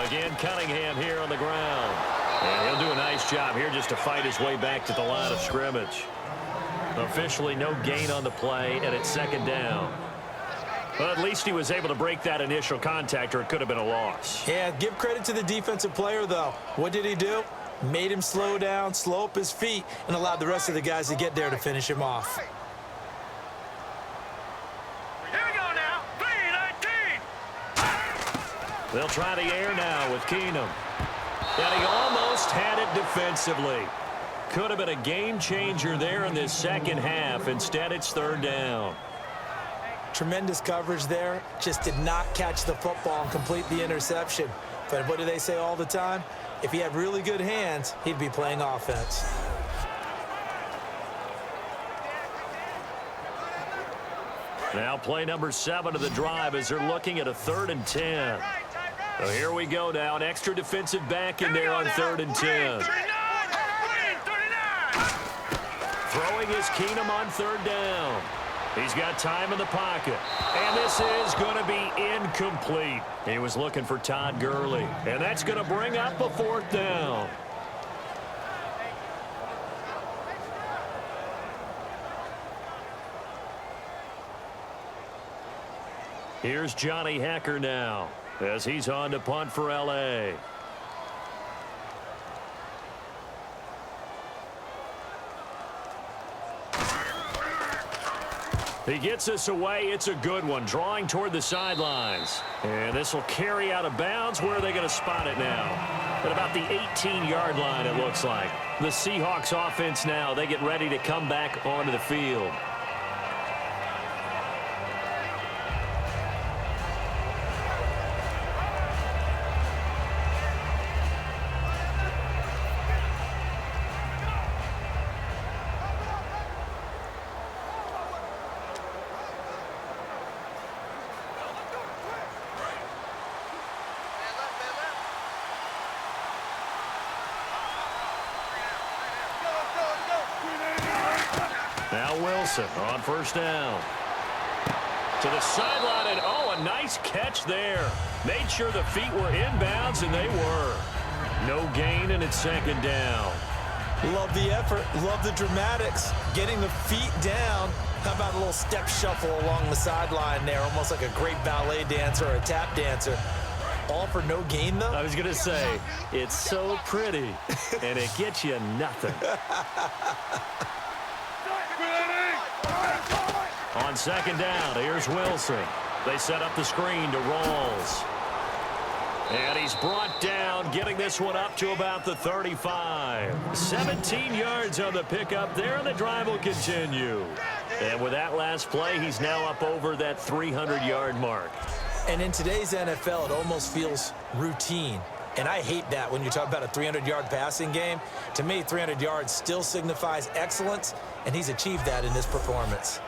Again, Cunningham here on the ground. And he'll do a nice job here just to fight his way back to the line of scrimmage. Officially no gain on the play, and it's 2nd down. Well, at least he was able to break that initial contact, or it could have been a loss. Yeah, give credit to the defensive player, though. What did he do? Made him slow down, slow up his feet, and allowed the rest of the guys to get there to finish him off. Here we go now. 3-19. They'll try the air now with Keenum. And he almost had it defensively. Could have been a game changer there in this second half. Instead, it's third down. Tremendous coverage there. Just did not catch the football and complete the interception. But what do they say all the time? If he had really good hands, he'd be playing offense. Now play number 7 of the drive as they're looking at a 3rd and 10. So here we go now. An extra defensive back in there on 3rd and 10. Throwing is Keenum on 3rd down. He's got time in the pocket. And this is going to be incomplete. He was looking for Todd Gurley. And that's going to bring up a 4th down. Here's Johnny Hacker now as he's on to punt for L.A. He gets this away. It's a good one, drawing toward the sidelines. And this will carry out of bounds. Where are they going to spot it now? At about the 18-yard line, it looks like. The Seahawks offense now, they get ready to come back onto the field. Now Wilson on 1st down. To the sideline, and oh, a nice catch there. Made sure the feet were inbounds, and they were. No gain, and it's 2nd down. Love the effort. Love the dramatics. Getting the feet down. How about a little step shuffle along the sideline there, almost like a great ballet dancer or a tap dancer. All for no gain, though? I was going to say, it's so pretty, and it gets you nothing. On 2nd down, here's Wilson. They set up the screen to Rawls. And he's brought down, getting this one up to about the 35. 17 yards on the pickup there, and the drive will continue. And with that last play, he's now up over that 300-yard mark. And in today's NFL, it almost feels routine. And I hate that when you talk about a 300-yard passing game. To me, 300 yards still signifies excellence, and he's achieved that in this performance.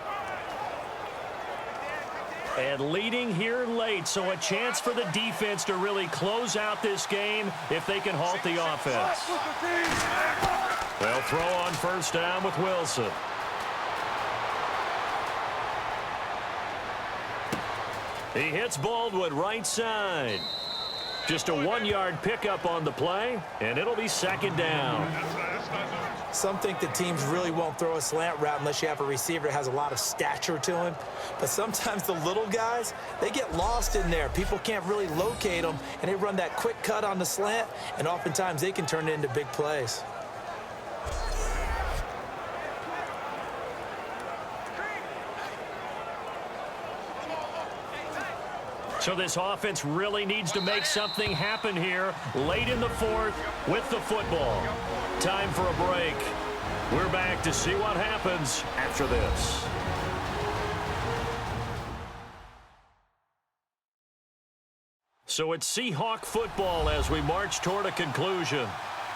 And leading here late, so a chance for the defense to really close out this game if they can halt the offense. They'll throw on 1st down with Wilson. He hits Baldwin right side. Just a 1-yard pickup on the play, and it'll be 2nd down. Some think that teams really won't throw a slant route unless you have a receiver that has a lot of stature to him. But sometimes the little guys, they get lost in there. People can't really locate them, and they run that quick cut on the slant, and oftentimes they can turn it into big plays. So this offense really needs to make something happen here late in the 4th with the football. Time for a break. We're back to see what happens after this. So it's Seahawk football as we march toward a conclusion.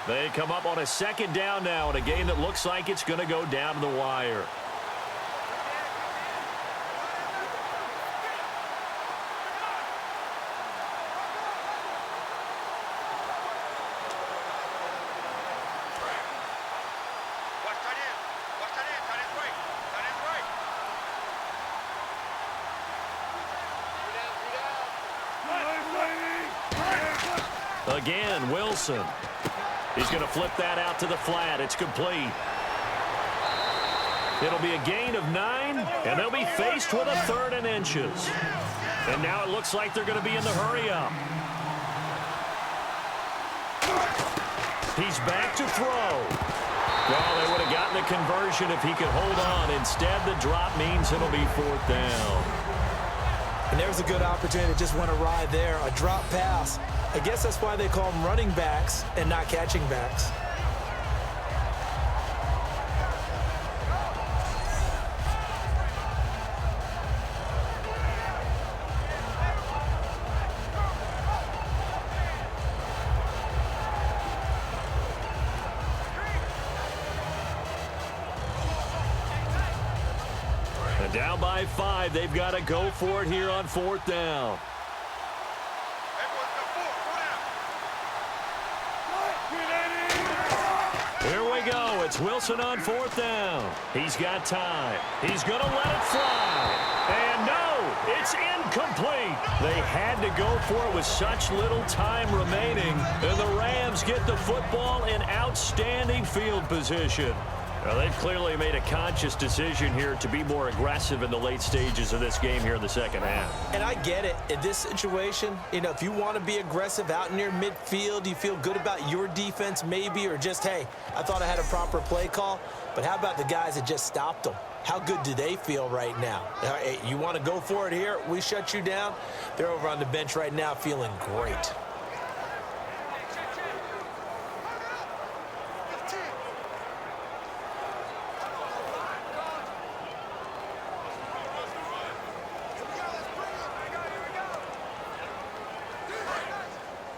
They come up on a 2nd down now in a game that looks like it's going to go down to the wire. Again, Wilson. He's going to flip that out to the flat. It's complete. It'll be a gain of 9, and they'll be faced with a 3rd and inches. And now it looks like they're going to be in the hurry-up. He's back to throw. Well, they would have gotten the conversion if he could hold on. Instead, the drop means it'll be 4th down. And there's a good opportunity to just win a ride there, a drop pass. I guess that's why they call them running backs and not catching backs. Down by 5. They've got to go for it here on 4th down. Here we go. It's Wilson on 4th down. He's got time. He's going to let it fly. And no, it's incomplete. They had to go for it with such little time remaining. And the Rams get the football in outstanding field position. Well, they've clearly made a conscious decision here to be more aggressive in the late stages of this game here in the second half. And I get it. In this situation, if you want to be aggressive out near midfield, you feel good about your defense maybe, or just, hey, I thought I had a proper play call. But how about the guys that just stopped them? How good do they feel right now? Hey, you want to go for it here? We shut you down. They're over on the bench right now feeling great.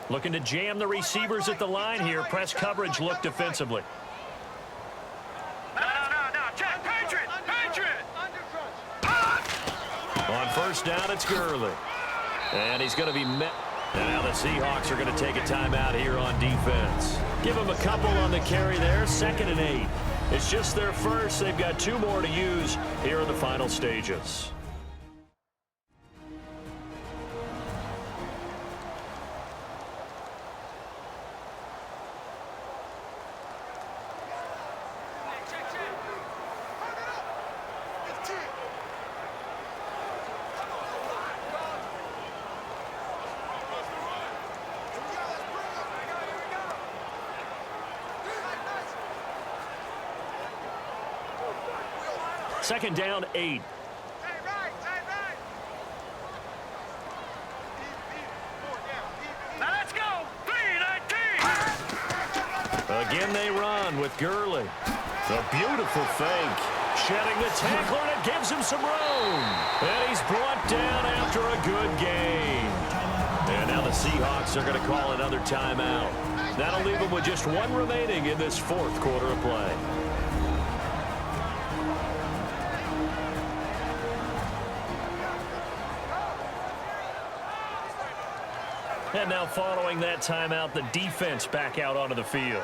Looking to jam the receivers at the line here. Press coverage look defensively. No. Check. Patriot. On 1st down, it's Gurley. And he's going to be met. And now the Seahawks are going to take a timeout here on defense. Give them a couple on the carry there. 2nd and 8. It's just their first. They've got 2 more to use here in the final stages. Second down, 8. Now let's go. 3-19. Again they run with Gurley. A beautiful fake. Shedding the tackler, and it gives him some room. And he's brought down after a good game. And now the Seahawks are going to call another timeout. That'll leave them with just 1 remaining in this 4th quarter of play. And now following that timeout, the defense back out onto the field.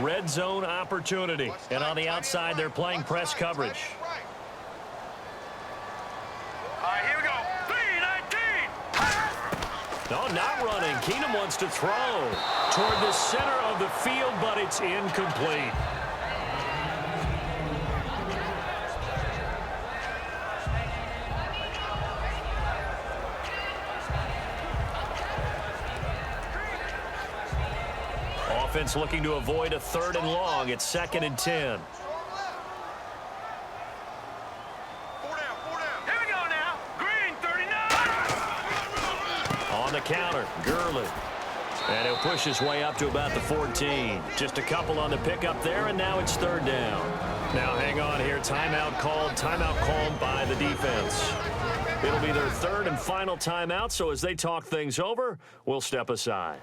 Red zone opportunity. And on the outside, they're playing press coverage. All right, here we go. 3-19. No, not running. Keenum wants to throw toward the center of the field, but it's incomplete. Offense looking to avoid a 3rd and long. It's 2nd and 10. 4 down. Here we go now. Green, 39. On the counter, Gurley. And he'll push his way up to about the 14. Just a couple on the pickup there, and now it's 3rd down. Now hang on here. Timeout called by the defense. It'll be their 3rd and final timeout, so as they talk things over, we'll step aside.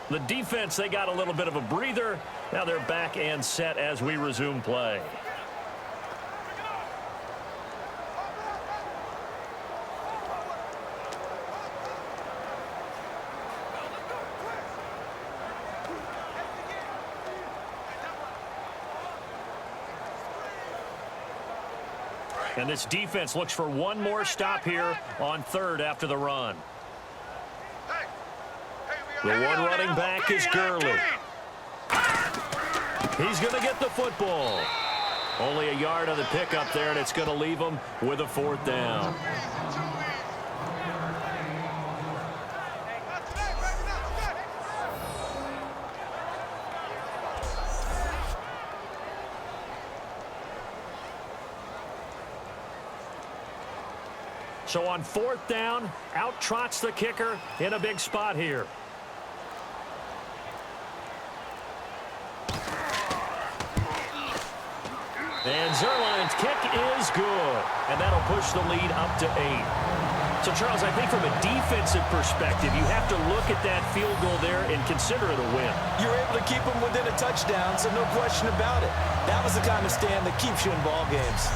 The defense, they got a little bit of a breather. Now they're back and set as we resume play. And this defense looks for one more stop here on 3rd after the run. The one running back is Gurley. He's going to get the football. Only a yard on the pickup there, and it's going to leave him with a 4th down. So on 4th down, out trots the kicker in a big spot here. And Zerline's kick is good. And that'll push the lead up to 8. So, Charles, I think from a defensive perspective, you have to look at that field goal there and consider it a win. You're able to keep them within a touchdown, so no question about it. That was the kind of stand that keeps you in ball games.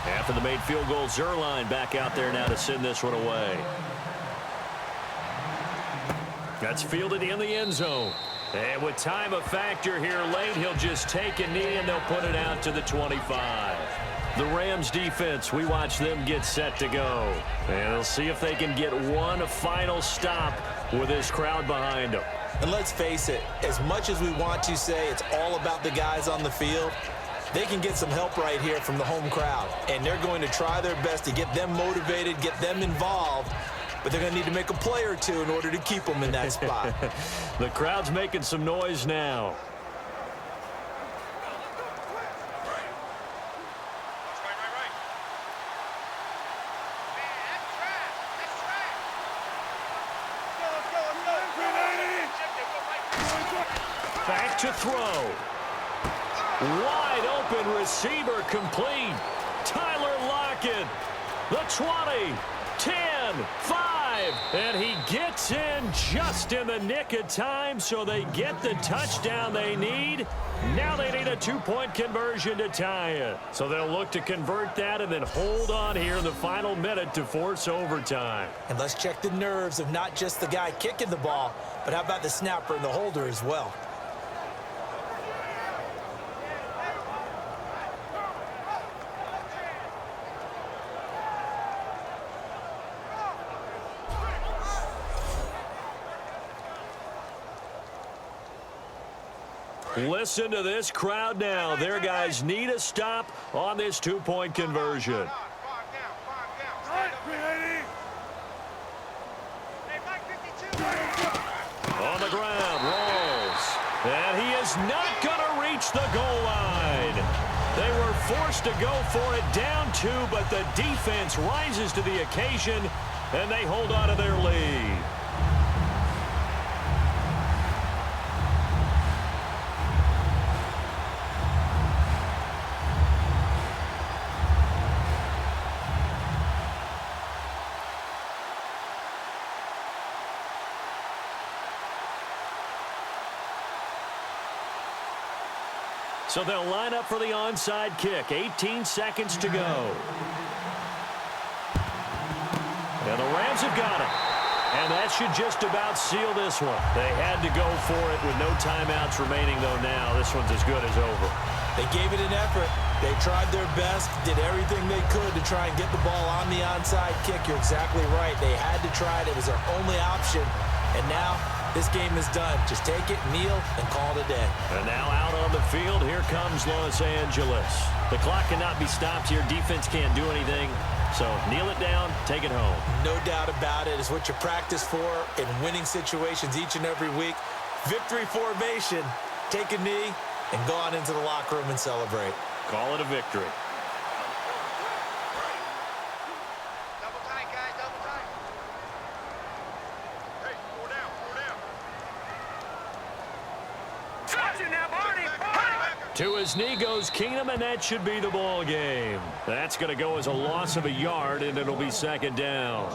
After the made field goal, Zerline back out there now to send this one away. That's fielded in the end zone. And with time a factor here late, he'll just take a knee and they'll put it out to the 25. The Rams defense, we watch them get set to go. And they'll see if they can get one final stop with this crowd behind them. And let's face it, as much as we want to say it's all about the guys on the field, they can get some help right here from the home crowd. And they're going to try their best to get them motivated, get them involved. But they're going to need to make a play or two in order to keep them in that spot. The crowd's making some noise now. Back to throw. Wide open receiver complete. Tyler Lockett. The 20, 10, 5. And he gets in just in the nick of time, so they get the touchdown they need. Now they need a 2-point conversion to tie it. So they'll look to convert that and then hold on here in the final minute to force overtime. And let's check the nerves of not just the guy kicking the ball, but how about the snapper and the holder as well. Listen to this crowd now. Their guys need a stop on this 2-point conversion. On the ground, rolls. And he is not going to reach the goal line. They were forced to go for it down 2, but the defense rises to the occasion, and they hold on to their lead. So they'll line up for the onside kick. 18 seconds to go. And the Rams have got it. And that should just about seal this one. They had to go for it with no timeouts remaining, though, now. This one's as good as over. They gave it an effort. They tried their best, did everything they could to try and get the ball on the onside kick. You're exactly right. They had to try it. It was their only option. And now this game is done. Just take it, kneel, and call it a day. And now out on the field, here comes Los Angeles. The clock cannot be stopped here. Defense can't do anything. So kneel it down, take it home. No doubt about it. It's what you practice for in winning situations each and every week. Victory formation. Take a knee and go on into the locker room and celebrate. Call it a victory. To his knee goes Keenum, and that should be the ball game. That's going to go as a loss of a yard, and it'll be second down.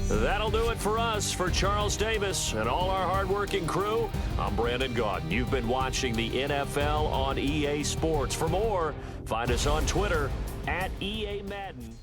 That'll do it for us. For Charles Davis and all our hardworking crew, I'm Brandon Gaudin. You've been watching the NFL on EA Sports. For more, find us on Twitter @EA Madden.